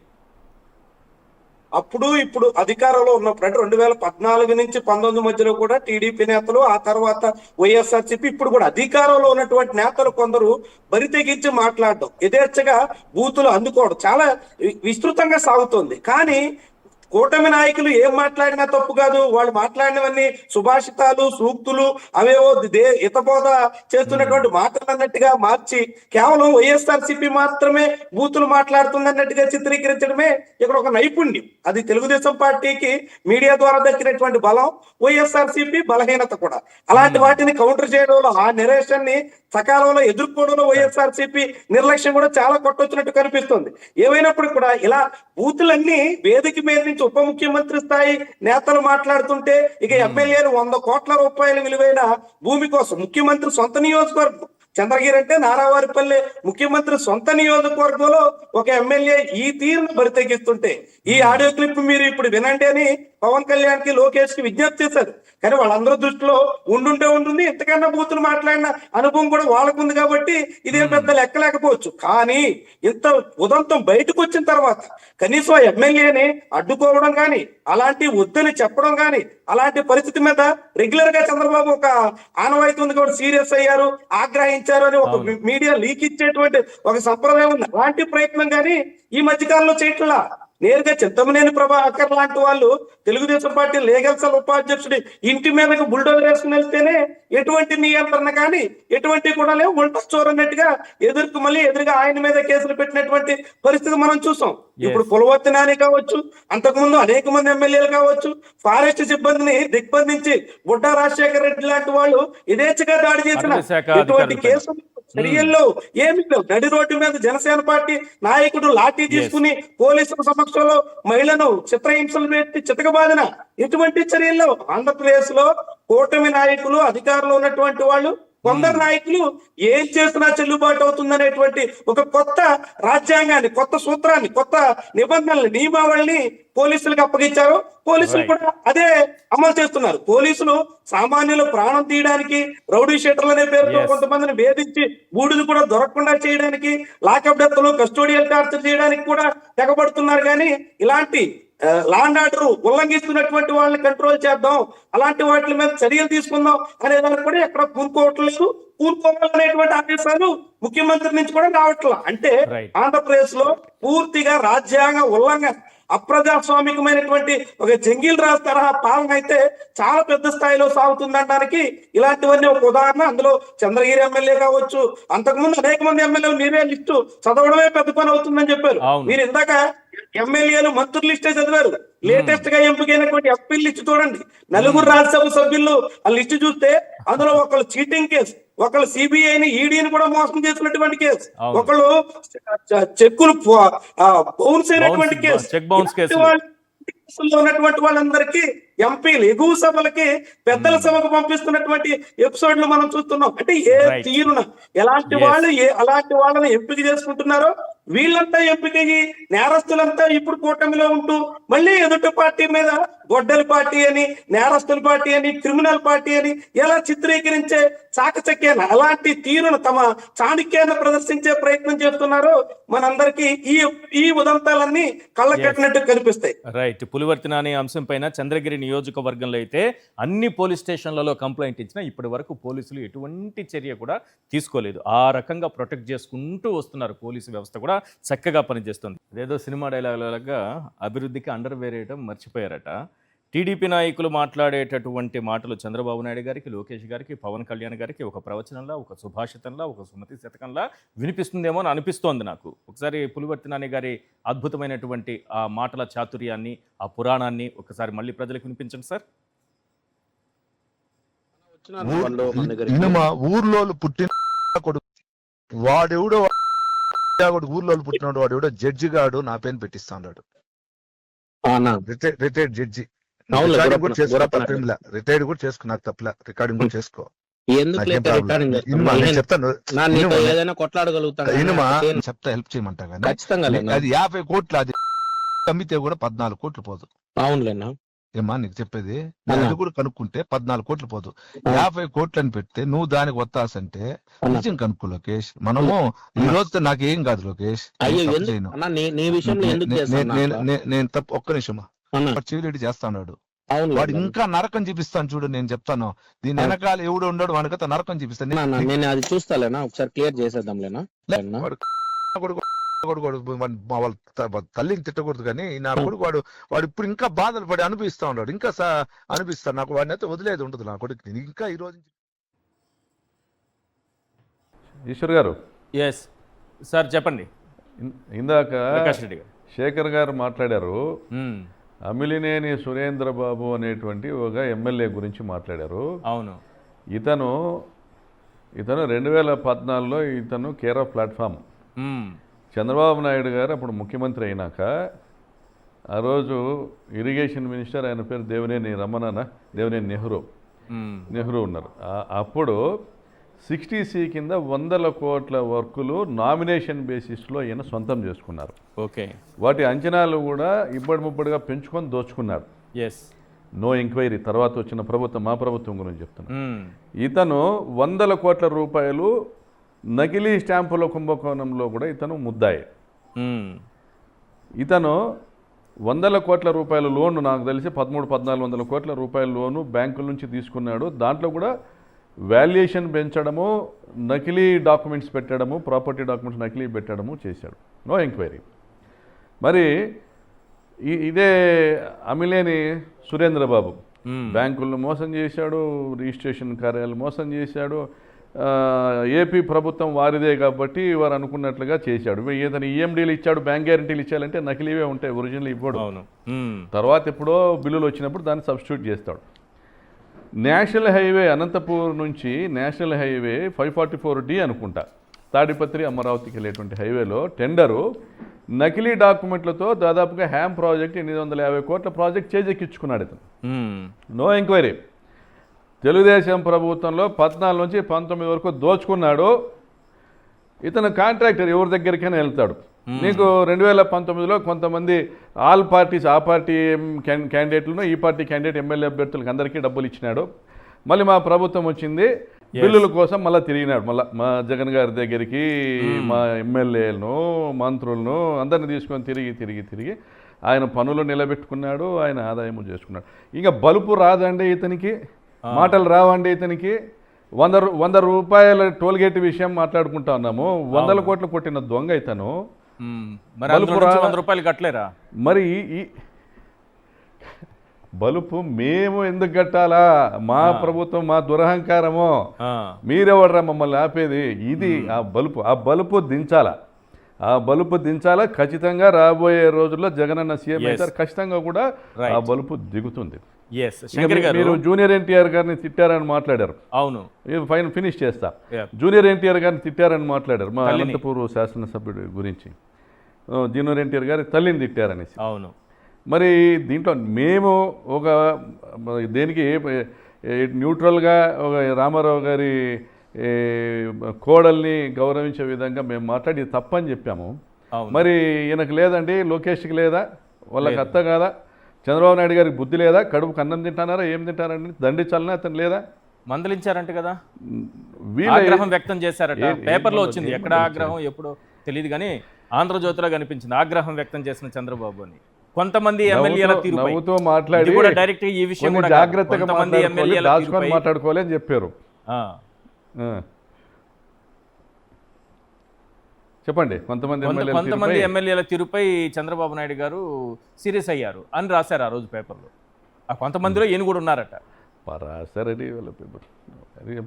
అప్పుడు ఇప్పుడు అధికారంలో ఉన్నప్పుడు, అంటే 2014 నుంచి 19 మధ్యలో కూడా టీడీపీ నేతలు, ఆ తర్వాత వైఎస్ఆర్సీపీ, ఇప్పుడు కూడా అధికారంలో ఉన్నటువంటి నేతలు కొందరు బరి తెగించి మాట్లాడడం, యథేచ్ఛగా బూతులు అందుకోవడం చాలా విస్తృతంగా సాగుతోంది. కానీ కూటమి నాయకులు ఏం మాట్లాడినా తప్పు కాదు, వాళ్ళు మాట్లాడినవన్నీ సుభాషితాలు, సూక్తులు, అవేవో హితబోధ చేస్తున్నటువంటి మాటలు అన్నట్టుగా మార్చి కేవలం వైఎస్ఆర్సీపీ మాత్రమే బూతులు మాట్లాడుతుందన్నట్టుగా చిత్రీకరించడమే ఇక్కడ ఒక నైపుణ్యం. అది తెలుగుదేశం పార్టీకి మీడియా ద్వారా దక్కినటువంటి బలం, వైఎస్ఆర్సీపీ బలహీనత కూడా. అలాంటి వాటిని కౌంటర్ చేయడంలో, ఆ నెరేషన్ ని సకాలంలో ఎదుర్కోవడంలో వైఎస్ఆర్సీపీ నిర్లక్ష్యం కూడా చాలా కొట్టొచ్చినట్టు కనిపిస్తుంది. ఏమైనప్పుడు కూడా ఇలా బూతులన్నీ వేదిక మీద నుంచి ఉప ముఖ్యమంత్రి స్థాయి నేతలు మాట్లాడుతుంటే, ఇక ఎమ్మెల్యేలు 100 కోట్ల రూపాయల విలువైన భూమి కోసం, ముఖ్యమంత్రి సొంత నియోజకవర్గం చంద్రగిరి అంటే నారావారిపల్లె, ముఖ్యమంత్రి సొంత నియోజకవర్గంలో ఒక ఎమ్మెల్యే ఈ తీరును బరితెగిస్తుంటే, ఈ ఆడియో క్లిప్ మీరు ఇప్పుడు వినండి అని పవన్ కళ్యాణ్ కి, లోకేష్ కి విజ్ఞప్తి చేశారు. కానీ వాళ్ళందరూ దృష్టిలో ఉంటుంది, ఇంతకన్నా బూతులు మాట్లాడిన అనుభవం కూడా వాళ్ళకు ఉంది కాబట్టి ఇదేం పెద్ద లెక్కలేకపోవచ్చు. కానీ ఇంత ఉదంతం బయటకు వచ్చిన తర్వాత కనీసం ఎమ్మెల్యేని అడ్డుకోవడం కానీ, అలాంటి వద్దని చెప్పడం కానీ, అలాంటి పరిస్థితి మీద రెగ్యులర్ గా చంద్రబాబు ఒక ఆనవాయితీ ఉంది కాబట్టి సీరియస్ అయ్యారు, ఆగ్రహించారు అని ఒక మీడియా లీక్ ఇచ్చేటువంటి ఒక సంప్రదాయం ఉంది. అలాంటి ప్రయత్నం కానీ ఈ మధ్యకాలంలో చేయట్లా. నేరుగా చింతమనేని ప్రభాకర్ లాంటి వాళ్ళు తెలుగుదేశం పార్టీ లీగల్ సెల్ ఉపాధ్యక్షుడి ఇంటి మీదకి బుల్డోజర్ వేసుకుని వెళ్తేనే ఎటువంటి నియంత్రణ కానీ ఎటువంటి కూడా లేవు, ఉల్టా చోరన్నట్టుగా మళ్ళీ ఎదురుగా ఆయన మీద కేసులు పెట్టినటువంటి పరిస్థితి మనం చూసాం. ఇప్పుడు పులవర్తి నాని కావచ్చు, అంతకుముందు అనేక మంది ఎమ్మెల్యేలు కావచ్చు, ఫారెస్ట్ సిబ్బందిని దిగ్బంధించి బుడ్డా రాజశేఖర రెడ్డి లాంటి వాళ్ళు యథేచ్ఛగా దాడి చేసిన ఎటువంటి కేసులు చర్యల్లో ఏమి లేవు. నడి రోడ్డు మీద జనసేన పార్టీ నాయకుడు లాఠీ తీసుకుని పోలీసుల సమక్షంలో మహిళను చిత్రహింసలు పెట్టి చితకబాదిన ఎటువంటి చర్యల్లో ఆంధ్రప్రదేశ్ లో కూటమి నాయకులు అధికారంలో ఉన్నటువంటి వాళ్ళు కొందరు నాయకులు ఏం చేసినా చెల్లుబాటు అవుతుందనేటువంటి ఒక కొత్త రాజ్యాంగాన్ని, కొత్త సూత్రాన్ని, కొత్త నిబంధనల్ని, నియమావళిని పోలీసులకు అప్పగించారు. పోలీసులు కూడా అదే అమలు చేస్తున్నారు. పోలీసులు సామాన్యులు ప్రాణం తీయడానికి, రౌడీ షీటర్లు అనే పేరుతో కొంతమందిని వేధించి బూడిలు కూడా దొరకకుండా చేయడానికి, లాకప్ డెత్లు, కస్టోడియల్ టార్చర్ చేయడానికి కూడా తెగబడుతున్నారు. కానీ ఇలాంటి లా అండ్ ఆర్డర్ ఉల్లంఘిస్తున్నటువంటి వాళ్ళని కంట్రోల్ చేద్దాం, అలాంటి వాటి మీద చర్యలు తీసుకుందాం అనే దానికి కూడా ఎక్కడ పూనుకోవట్లేదు. పూనుకోవాలనేటువంటి ఆదేశాలు ముఖ్యమంత్రి నుంచి కూడా రావట్లా. అంటే ఆంధ్రప్రదేశ్ లో పూర్తిగా రాజ్యాంగ ఉల్లంఘన, అప్రజాస్వామికమైనటువంటి ఒక జంగిల్ రాజ్ తరహా పాలన అయితే చాలా పెద్ద స్థాయిలో సాగుతుందనడానికి ఇలాంటివన్నీ ఒక ఉదాహరణ. అందులో చంద్రగిరి ఎమ్మెల్యే కావచ్చు, అంతకుముందు అనేక మంది ఎమ్మెల్యేలు మీరే లిస్టు చదవడమే పెద్ద పని అవుతుందని చెప్పారు. మీరు ఇందాక ఎమ్మెల్యేలు, మంత్రుల లిస్టే చదివారు. లేటెస్ట్ గా ఎంపికైనటువంటి ఎంపీ లిస్టు చూడండి. 4 రాజ్యసభ సభ్యులు ఆ లిస్టు చూస్తే అందులో ఒకళ్ళు చీటింగ్ కేసు, ఒకళ్ళు సిబిఐని, ఈడీని కూడా మోసం చేసినటువంటి కేసు, ఒకళ్ళు చెక్కులు బౌన్స్ అయినటువంటి కేసు. ఉన్నటువంటి వాళ్ళందరికీ ఎంపీలు ఎగువ సభలకి పెద్దల సభకు పంపిస్తున్నటువంటి ఎపిసోడ్లు మనం చూస్తున్నాం. అంటే ఏ తీరున ఎలాంటి వాళ్ళు అలాంటి వాళ్ళని ఎంపిక చేసుకుంటున్నారో వీళ్ళంతా ఎంపికయ్యి నేరస్తులంతా ఇప్పుడు కూటమిలో ఉంటూ మళ్ళీ ఎదుటి పార్టీ మీద గొడ్డలి పార్టీ అని, నేరస్తుల పార్టీ అని, క్రిమినల్ పార్టీ అని ఎలా చిత్రీకరించే చాకచక్యాన్ని, అలాంటి తీరును తమ చాణక్యాన్ని ప్రదర్శించే ప్రయత్నం చేస్తున్నారో మనందరికీ ఈ ఉదంతాలన్నీ కళ్ళ కట్టినట్టు కనిపిస్తాయి. రైట్. పులివర్తి నాని అంశం పైన చంద్రగిరి నియోజకవర్గంలో అయితే అన్ని పోలీస్ స్టేషన్లలో కంప్లైంట్ ఇచ్చినా ఇప్పటి వరకు పోలీసులు ఎటువంటి చర్య కూడా తీసుకోలేదు. ఆ రకంగా ప్రొటెక్ట్ చేసుకుంటూ వస్తున్నారు. పోలీసు వ్యవస్థ కూడా చక్కగా పనిచేస్తుంది. అదేదో సినిమా డైలాగులాగా అభివృద్ధికి అండర్ వేరేయడం మర్చిపోయారట. టీడీపీ నాయకులు మాట్లాడేటటువంటి మాటలు చంద్రబాబు నాయుడు గారికి, లోకేష్ గారికి, పవన్ కళ్యాణ్ గారికి ఒక ప్రవచనంలా, ఒక సుభాషితంలా, ఒక సుమతి శతకంలా వినిపిస్తుందేమో అని అనిపిస్తోంది నాకు. ఒకసారి పులివర్తి నాని గారి అద్భుతమైనటువంటి ఆ మాటల చాతుర్యాన్ని, ఆ పురాణాన్ని ఒకసారి మళ్ళీ ప్రజలకు వినిపించండి సార్. ఊర్లో పుట్టిన కొడుకు వాడెవడో ఊర్లో పుట్టినాడు, వాడెవడో జడ్జి గాడు నా పేరు పెట్టిస్తాడు. Retired judge. రిటైర్డ్ కూడా చేసుకో, నాకు తప్పలే. రికార్డింగ్ కూడా చేసుకో. చెప్తా, హెల్ప్ చేయమంటా కానీ అది 50 కోట్లు, అది అమ్మితే కూడా 14 కోట్లు పోదు. అవునులేనా ఏమా నీకు చెప్పేది? అది కూడా కనుక్కుంటే 14 కోట్లు పోదు. 50 కోట్లు అని పెడితే నువ్వు దానికి వత్తాసంటే నిజం కనుక్కో లోకేష్. మనము ఈ రోజుతో నాకేం కాదు లోకేష్. నేను తప్పు, ఒక్క నిమిషమా. చెవిరెడ్డి చేస్తాడు, వాడు ఇంకా నరకం చూపిస్తాను చూడు. నేను చెప్తాను, దీని వెనకాల ఎవడు ఉండడు, వాడికైతే నరకం చూపిస్తాను. నేను అది చూస్తాలేనా, ఒకసారి క్లియర్ చేసేద్దాంలేనా. వాళ్ళ తల్లిని తిట్టకూడదు కానీ నా కొడుకు వాడు ఇప్పుడు ఇంకా బాధలు పడి అనిపిస్తా ఉన్నాడు. ఇంకా అనిపిస్తాను నాకు. వాడిని అయితే వదిలేదు ఉండదు నా కొడుకు. ఇంకా ఈ రోజు ఈశ్వర్ గారు. ఎస్ సార్, చెప్పండి. ఇందాక శేఖర్ గారు మాట్లాడారు, అమిలినేని సురేంద్రబాబు అనేటువంటి ఒక ఎమ్మెల్యే గురించి మాట్లాడారు. అవును. ఇతను 2014లో ఇతను care of platform. Chandrababu Naidu గారు అప్పుడు ముఖ్యమంత్రి అయినాక ఆ రోజు ఇరిగేషన్ మినిస్టర్, ఆయన పేరు దేవినేని నెహ్రూ ఉన్నారు. అప్పుడు 60C కింద 100 కోట్ల వర్కులు నామినేషన్ బేసిస్లో ఈయన సొంతం చేసుకున్నారు. ఓకే. వాటి అంచనాలు కూడా ఇబ్బడి ముబ్బడిగా పెంచుకొని దోచుకున్నారు. ఎస్. నో ఎంక్వైరీ తర్వాత వచ్చిన ప్రభుత్వం, మా ప్రభుత్వం గురించి చెప్తున్నాను. ఇతను 100 కోట్ల రూపాయలు నకిలీ స్టాంపుల కుంభకోణంలో కూడా ఇతను ముద్దాయి. ఇతను 100 కోట్ల రూపాయల లోన్, నాకు తెలిసి 1300-1400 కోట్ల రూపాయల లోను బ్యాంకుల నుంచి తీసుకున్నాడు. దాంట్లో కూడా వాల్యుయేషన్ పెంచడము, నకిలీ డాక్యుమెంట్స్ పెట్టడము, ప్రాపర్టీ డాక్యుమెంట్స్ నకిలీ పెట్టడము చేశాడు. No enquiry. మరి ఇదే అమిలేని సురేంద్రబాబు బ్యాంకులను మోసం చేశాడు, రిజిస్ట్రేషన్ కార్యాలయాలు మోసం చేశాడు. ఏపీ ప్రభుత్వం వారిదే కాబట్టి వారు అనుకున్నట్లుగా చేశాడు. ఏదైనా ఈఎండీలు ఇచ్చాడు, బ్యాంక్ గ్యారంటీలు ఇచ్చాలంటే నకిలీవే ఉంటాయి, ఒరిజినల్ ఇవ్వడు. తర్వాత ఎప్పుడో బిల్లులు వచ్చినప్పుడు దాన్ని సబ్స్టిట్యూట్ చేస్తాడు. నేషనల్ హైవే అనంతపూర్ నుంచి నేషనల్ హైవే 544D అనుకుంటా, తాడిపత్రి అమరావతికి వెళ్ళేటువంటి హైవేలో టెండరు నకిలీ డాక్యుమెంట్లతో దాదాపుగా హ్యామ్ ప్రాజెక్ట్ 850 కోట్ల ప్రాజెక్ట్ చేజెక్కించుకున్నాడు ఇతను. No enquiry. తెలుగుదేశం ప్రభుత్వంలో 14 నుంచి 19 వరకు దోచుకున్నాడు. ఇతను కాంట్రాక్టర్ ఎవరి దగ్గరికైనా వెళ్తాడు. నీకు 2019లో కొంతమంది ఆల్ పార్టీస్, ఆ పార్టీ క్యాండిడేట్లను ఈ పార్టీ క్యాండిడేట్ ఎమ్మెల్యే అభ్యర్థులకు అందరికీ డబ్బులు ఇచ్చినాడు. మళ్ళీ మా ప్రభుత్వం వచ్చింది, బిల్లుల కోసం మళ్ళీ తిరిగినాడు. మళ్ళీ మా జగన్ గారి దగ్గరికి మా ఎమ్మెల్యేలను, మంత్రులను అందరిని తీసుకొని తిరిగి ఆయన పనులు నిలబెట్టుకున్నాడు, ఆయన ఆదాయము చేసుకున్నాడు. ఇంకా బలుపు రాదండి ఇతనికి, మాటలు రావండి ఇతనికి. 100 రూపాయల టోల్గేట్ విషయం మాట్లాడుకుంటా ఉన్నాము. 100 కోట్లు కొట్టిన దొంగ ఇతను. బలుపు 100 రూపాయలు కట్టలేరా? మరి ఈ బలుపు మేము ఎందుకు కట్టాలా? మా ప్రభుత్వం, మా దురహంకారము. మీరెవడరా మమ్మల్ని ఆపేది? ఇది ఆ బలుపు దించాలా, ఆ బలుపు దించాలా. ఖచ్చితంగా రాబోయే రోజుల్లో జగనన్న సీఎం అవుతారు, ఖచ్చితంగా కూడా ఆ బలుపు దిగుతుంది. మీరు జూనియర్ ఎన్టీఆర్ గారిని తిట్టారని మాట్లాడారు. అవును, ఫినిష్ చేస్తా. జూనియర్ ఎన్టీఆర్ గారిని తిట్టారని మాట్లాడారు మా అనంతపూర్ శాసనసభ్యుడి గురించి. జూనియర్ ఎన్టీఆర్ గారి తల్లిని తిట్టారనేసి. అవును. మరి దీంట్లో మేము ఒక దేనికి న్యూట్రల్గా ఒక రామారావు గారి కోడల్ని గౌరవించే విధంగా మేము మాట్లాడి తప్పని చెప్పాము. మరి ఈయనకు లేదండి, లోకేష్కి లేదా, వాళ్ళకి అత్త కాదా, చంద్రబాబు నాయుడు గారికి బుద్ధి లేదా, కడుపుకు అన్నం తింటున్నారా, ఏం తింటారండి, దండించాలనే అతను లేదా? మందలించారంట కదా, ఆగ్రహం వ్యక్తం చేశారట. పేపర్లో వచ్చింది, ఎక్కడ ఆగ్రహం ఎప్పుడో తెలియదు కానీ ఆంధ్రజ్యోతిలో కనిపించింది ఆగ్రహం వ్యక్తం చేసిన చంద్రబాబు అని. కొంతమంది ఎమ్మెల్యేల నవ్వుతూ మాట్లాడి డైరెక్ట్ ఈ విషయం జాగ్రత్తగా మాట్లాడుకోవాలి అని చెప్పారు. చెప్పండి. కొంతమంది ఎమ్మెల్యేల తీరుపై చంద్రబాబు నాయుడు గారు సీరియస్ అయ్యారు అని రాశారు ఆ రోజు పేపర్లో. ఆ కొంతమందిలో ఈయన కూడా ఉన్నారట. రాశారని వాళ్ళ పేపర్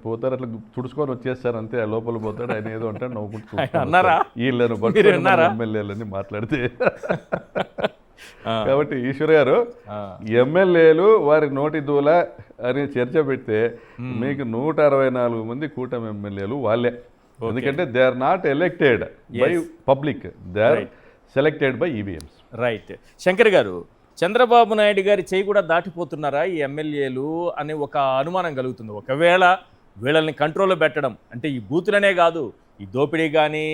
పోతారు, అట్లా తుడుచుకొని వచ్చేస్తారు అంతే. లోపల పోతాడు ఆయన, ఏదో అంటాడు నవ్వుకుంటూ అన్నారా? వీళ్ళను ఎమ్మెల్యేలని మాట్లాడితే. కాబట్టి ఈశ్వర్ గారు, ఎమ్మెల్యేలు వారి నోటి దూల అని చర్చ పెడితే మీకు 164 మంది కూటమి ఎమ్మెల్యేలు వాళ్ళే. ఎందుకంటే they are not elected by public, they are selected by EVMs. Right. Shankar గారు, చంద్రబాబు నాయుడు గారి చేయి కూడా దాటిపోతున్నారా ఈ ఎమ్మెల్యేలు అనే ఒక అనుమానం కలుగుతుంది. ఒకవేళ వీళ్ళని కంట్రోల్లో పెట్టడం అంటే ఈ బూతులనే కాదు, ఈ దోపిడీ కానీ,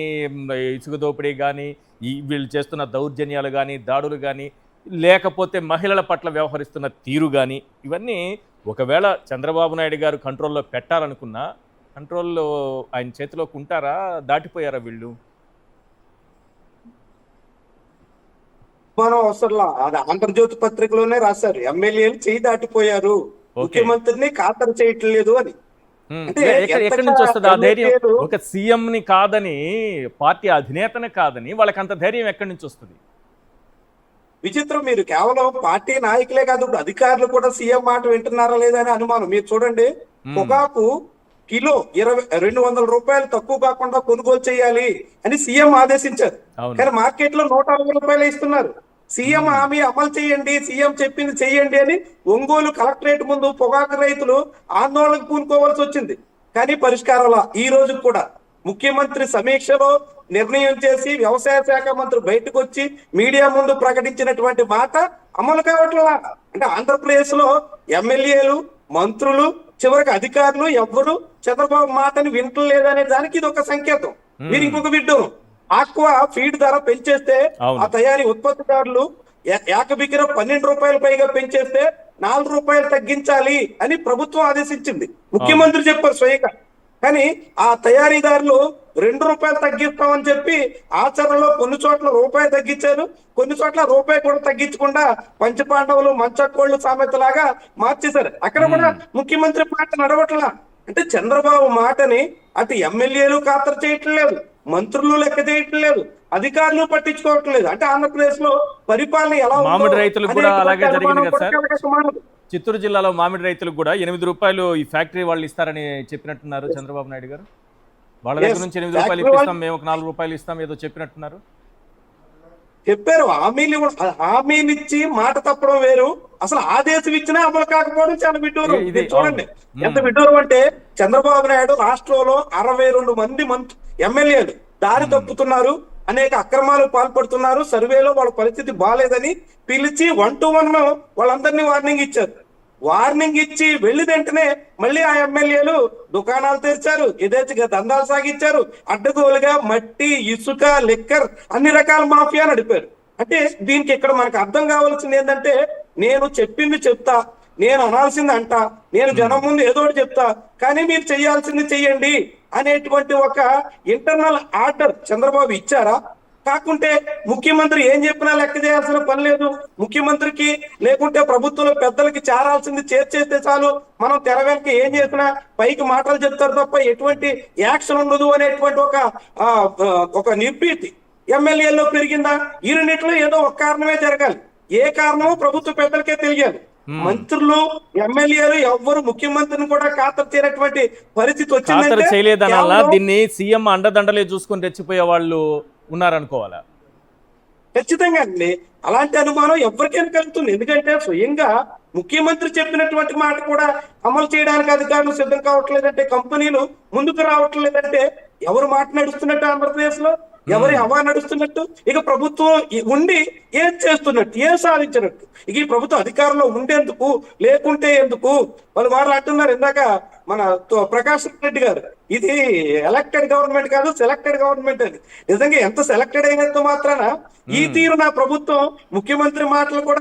ఇసుక దోపిడీ కానీ, ఈ వీళ్ళు చేస్తున్న దౌర్జన్యాలు కానీ, దాడులు కానీ, లేకపోతే మహిళల పట్ల వ్యవహరిస్తున్న తీరు కానీ, ఇవన్నీ ఒకవేళ చంద్రబాబు నాయుడు గారు కంట్రోల్లో పెట్టాలనుకున్నా కంట్రోల్లో ఆయన చేతిలోకి ఉంటారా, దాటిపోయారా వీళ్ళు? మనం అవసరంలా, అది ఆంధ్రజ్యోతి పత్రికలోనే రాశారు, ఎమ్మెల్యేలు చేయి దాటిపోయారు, ముఖ్యమంత్రిని ఖాతరు చేయట్లేదు అని. ఎక్కడి నుంచి వస్తుంది ఆ ధైర్యం? ఒక సీఎం ని కాదని, పార్టీ అధినేతని కాదని వాళ్ళకి అంత ధైర్యం ఎక్కడి నుంచి వస్తుంది? విచిత్రం. మీరు కేవలం పార్టీ నాయకులే కాదు, ఇప్పుడు అధికారులు కూడా సీఎం మాట వింటున్నారా లేదా అని అనుమానం. మీరు చూడండి, పొగాకు కిలో 200 రూపాయలు తక్కువ కాకుండా కొనుగోలు చేయాలి అని సీఎం ఆదేశించారు. కానీ మార్కెట్ లో 160 రూపాయలు ఇస్తున్నారు. సీఎం హామీ అమలు చేయండి, సీఎం చెప్పింది చెయ్యండి అని ఒంగోలు కలెక్టరేట్ ముందు పొగాకు రైతులు ఆందోళనకు పూనుకోవాల్సి వచ్చింది. కానీ పరిష్కారంలా ఈ రోజు కూడా ముఖ్యమంత్రి సమీక్షలో నిర్ణయం చేసి వ్యవసాయ శాఖ మంత్రి బయటకు వచ్చి మీడియా ముందు ప్రకటించినటువంటి మాట అమలు కావట్లా. అంటే ఆంధ్రప్రదేశ్ లో ఎమ్మెల్యేలు, మంత్రులు, చివరికి అధికారులు ఎవ్వరు చంద్రబాబు మాటని వింటలేదనే దానికి ఇది ఒక సంకేతం. మీరు ఇంకొక విడ్డం, ఆక్వా ఫీడ్ ధర పెంచేస్తే ఆ తయారీ ఉత్పత్తిదారులు ఏకబిగిన 12 రూపాయల పైగా పెంచేస్తే 4 రూపాయలు తగ్గించాలి అని ప్రభుత్వం ఆదేశించింది. ముఖ్యమంత్రి చెప్పారు స్వయంగా. కానీ ఆ తయారీదారులు 2 రూపాయలు తగ్గిస్తామని చెప్పి ఆచరణలో కొన్ని చోట్ల రూపాయి తగ్గించారు, కొన్ని చోట్ల రూపాయి కూడా తగ్గించకుండా పంచపాండవులు మంచకోళ్లు సామెతలాగా మార్చేశారు. అక్కడ కూడా ముఖ్యమంత్రి మాట నడవట్లా. అంటే చంద్రబాబు మాటని అటు ఎమ్మెల్యేలు ఖాతరు చేయటం లేదు, మంత్రులు లెక్క చేయటం లేదు, అధికారులు పట్టించుకోవట్లేదు. అంటే ఆంధ్రప్రదేశ్ లో పరిపాలన ఎలా ఉందో మామిడి రైతులకు కూడా అనేటువంటి అలాగే జరిగింది అనుమానం కదా కూడా సార్? కలగకమానదు. చిత్తూరు జిల్లాలో మామిడి రైతులకు కూడా ₹8 ఈ ఫ్యాక్టరీ వాళ్ళు ఇస్తారని చెప్పినట్టున్నారు చంద్రబాబు నాయుడు గారు. వాళ్ళ దగ్గర నుంచి ₹8 ఫ్యాక్టరీ ఇప్పిస్తాం, మేము ఒక ₹4 ఇస్తాం ఏదో చెప్పినట్టున్నారు. చెప్పారు హామీలు ఇచ్చి మాట తప్పడం వేరు, అసలు ఆదేశం ఇచ్చినా అమలు కాకపోవడం చాలా విడ్డూరం. ఇది మీరు చూడండి అవును. ఎంత విడ్డూరం అంటే చంద్రబాబు నాయుడు రాష్ట్రంలో 62 మంది ఎమ్మెల్యేలు దారి తప్పుతున్నారు, అనేక అక్రమాలు పాల్పడుతున్నారు, సర్వేలో వాళ్ళ పరిస్థితి బాగాలేదని పిలిచి 1-to-1 వాళ్ళందరినీ వార్నింగ్ ఇచ్చారు. వార్నింగ్ ఇచ్చి వెళ్లి వెంటనే మళ్ళీ ఆ ఎమ్మెల్యేలు దుకాణాలు తెరిచారు, యథేచ్ఛగా దందాలు సాగించారు, అడ్డగోలుగా మట్టి, ఇసుక, లిక్కర్ అన్ని రకాల మాఫియా నడిపారు. అంటే దీనికి ఇక్కడ మనకు అర్థం కావాల్సింది ఏంటంటే, నేను చెప్పింది చెప్తా, నేను అనాల్సింది అంట, నేను జనం ముందు ఏదో ఒకటి చెప్తా, కానీ మీరు చేయాల్సింది చెయ్యండి అనేటువంటి ఒక ఇంటర్నల్ ఆర్డర్ చంద్రబాబు ఇచ్చారా? కాకుంటే ముఖ్యమంత్రి ఏం చెప్పినా లెక్క చేయాల్సిన పని లేదు, ముఖ్యమంత్రికి లేకుంటే ప్రభుత్వంలో పెద్దలకి చేరాల్సింది చేర్చేస్తే చాలు, మనం తెర వెనక ఏం చేసినా పైకి మాటలు చెప్తారు తప్ప ఎటువంటి యాక్షన్ ఉండదు అనేటువంటి ఒక నిర్భీతి ఎమ్మెల్యేలో పెరిగిందా? ఈ రెండిట్లో ఏదో ఒక కారణమే జరగాలి, ఏ కారణమో ప్రభుత్వ పెద్దలకే తెలియాలి. మంత్రులు, ఎమ్మెల్యేలు ఎవ్వరు ముఖ్యమంత్రిని కూడా ఖాతరు చేయనటువంటి పరిస్థితి ఖాతరు చేయలేదనాలా? వచ్చిందంటే దీన్ని సీఎం అండదండలే చూసుకొని రెచ్చిపోయే వాళ్ళు ఉన్నారనుకోవాలా? ఖచ్చితంగా అండి, అలాంటి అనుమానం ఎవరికైనా కలుగుతుంది. ఎందుకంటే స్వయంగా ముఖ్యమంత్రి చెప్పినటువంటి మాట కూడా అమలు చేయడానికి అధికారులు సిద్ధం కావట్లేదంటే, కంపెనీలు ముందుకు రావట్లేదంటే ఎవరు మాట నడుస్తున్నట్టు ఆంధ్రప్రదేశ్ లో, ఎవరి హవా నడుస్తున్నట్టు, ఇక ప్రభుత్వం ఉండి ఏం చేస్తున్నట్టు, ఏం సాధించినట్టు? ఇక ఈ ప్రభుత్వం అధికారంలో ఉండేందుకు లేకుంటే ఎందుకు? వాళ్ళు అంటున్నారు ఇందాక మన ప్రకాష్ రెడ్డి గారు, ఇది ఎలక్టెడ్ గవర్నమెంట్ కాదు సెలెక్టెడ్ గవర్నమెంట్ అని. నిజంగా ఎంత సెలెక్టెడ్ అయినంత మాత్రాన ఈ తీరు నా ప్రభుత్వం ముఖ్యమంత్రి మాటలు కూడా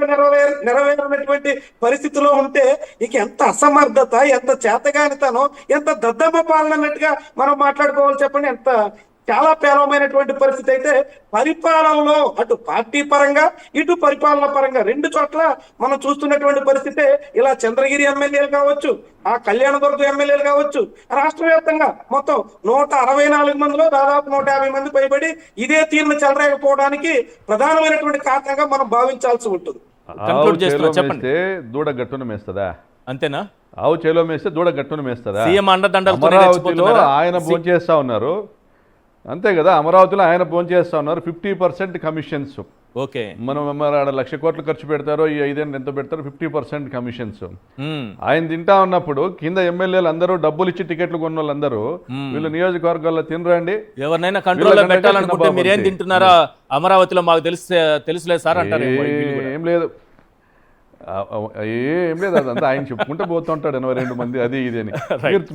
నెరవేరినటువంటి పరిస్థితిలో ఉంటే ఇక ఎంత అసమర్థత, ఎంత చేతగానితనం, ఎంత దద్దమ్మ పాలన అన్నట్టుగా మనం మాట్లాడుకోవాలి చెప్పండి. ఎంత చాలా పేలవమైనటువంటి పరిస్థితి. అయితే పరిపాలనలో అటు పార్టీ పరంగా ఇటు పరిపాలన పరంగా రెండు చోట్ల మనం చూస్తున్నటువంటి పరిస్థితే. ఇలా చంద్రగిరి ఎమ్మెల్యేలు కావచ్చు, ఆ కళ్యాణదుర్గం ఎమ్మెల్యేలు కావచ్చు, రాష్ట్ర వ్యాప్తంగా మొత్తం 164 మందిలో దాదాపు 150 మంది పైబడి ఇదే తీరును చెలరేకపోవడానికి ప్రధానమైనటువంటి కారణంగా మనం భావించాల్సి ఉంటుంది. Conclude చేస్తున్నా, చెప్పండి. దూడ గట్టును మేస్తుందా? అంతేనా? ఆవు చేలో మేస్తే దూడ గట్టును మేస్తుందా? సీఎం అండదండలతో అమరావతిలో ఆయన భోంచేస్తా ఉన్నారు, అంతే కదా? అమరావతిలో ఆయన భోంచేస్తా ఉన్నారు. 50% కమిషన్స్. ఓకే, మనం మరి ఆడ 1,00,000 కోట్లు ఖర్చు పెడతారో, ఈ 5 ఏళ్ళు ఎంత పెడతారో, 50% కమిషన్స్. ఆయన తింటా ఉన్నప్పుడు కింద ఎమ్మెల్యేలు అందరూ డబ్బులు ఇచ్చి టికెట్లు కొన్న వాళ్ళందరూ వీళ్ళు నియోజకవర్గాల్లో తినరండి. ఎవరినైనా కంట్రోల్లో పెట్టాలనుకుంటే మీరేం తింటున్నారా అమరావతిలో మాకు తెలుసులేదు సార్ అంటారు. ఏం లేదు, ఏం లేదు, అదంతా ఆయన చెప్పుకుంటూ పోతుంటాడు 82 మంది అది ఇది అని.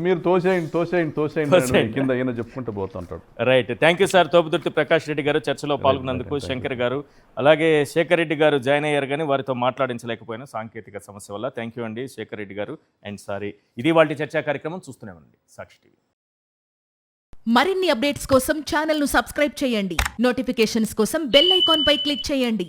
మీరు తోసేయండి కింద ఈయన చెప్పుకుంటూ పోతుంటాడు. Right, thank you sir. Thopudurthi Prakash Reddy garu చర్చలో పాల్గొన్నందుకు, శంకర్ గారు అలాగే శేఖర్ రెడ్డి గారు జాయిన్ అయ్యారు కానీ వారితో మాట్లాడించలేకపోయినా సాంకేతిక సమస్య వల్ల. థ్యాంక్ యూ అండి శేఖర్ రెడ్డి గారు అండ్ సారీ. ఇది వాళ్ళ చర్చా కార్యక్రమం. చూస్తూనే ఉండండి సాక్షి టీవీ. మరిన్ని అప్డేట్స్ కోసం ఛానల్ను సబ్స్క్రైబ్ చేయండి. నోటిఫికేషన్స్ కోసం బెల్ ఐకాన్ పై క్లిక్ చేయండి.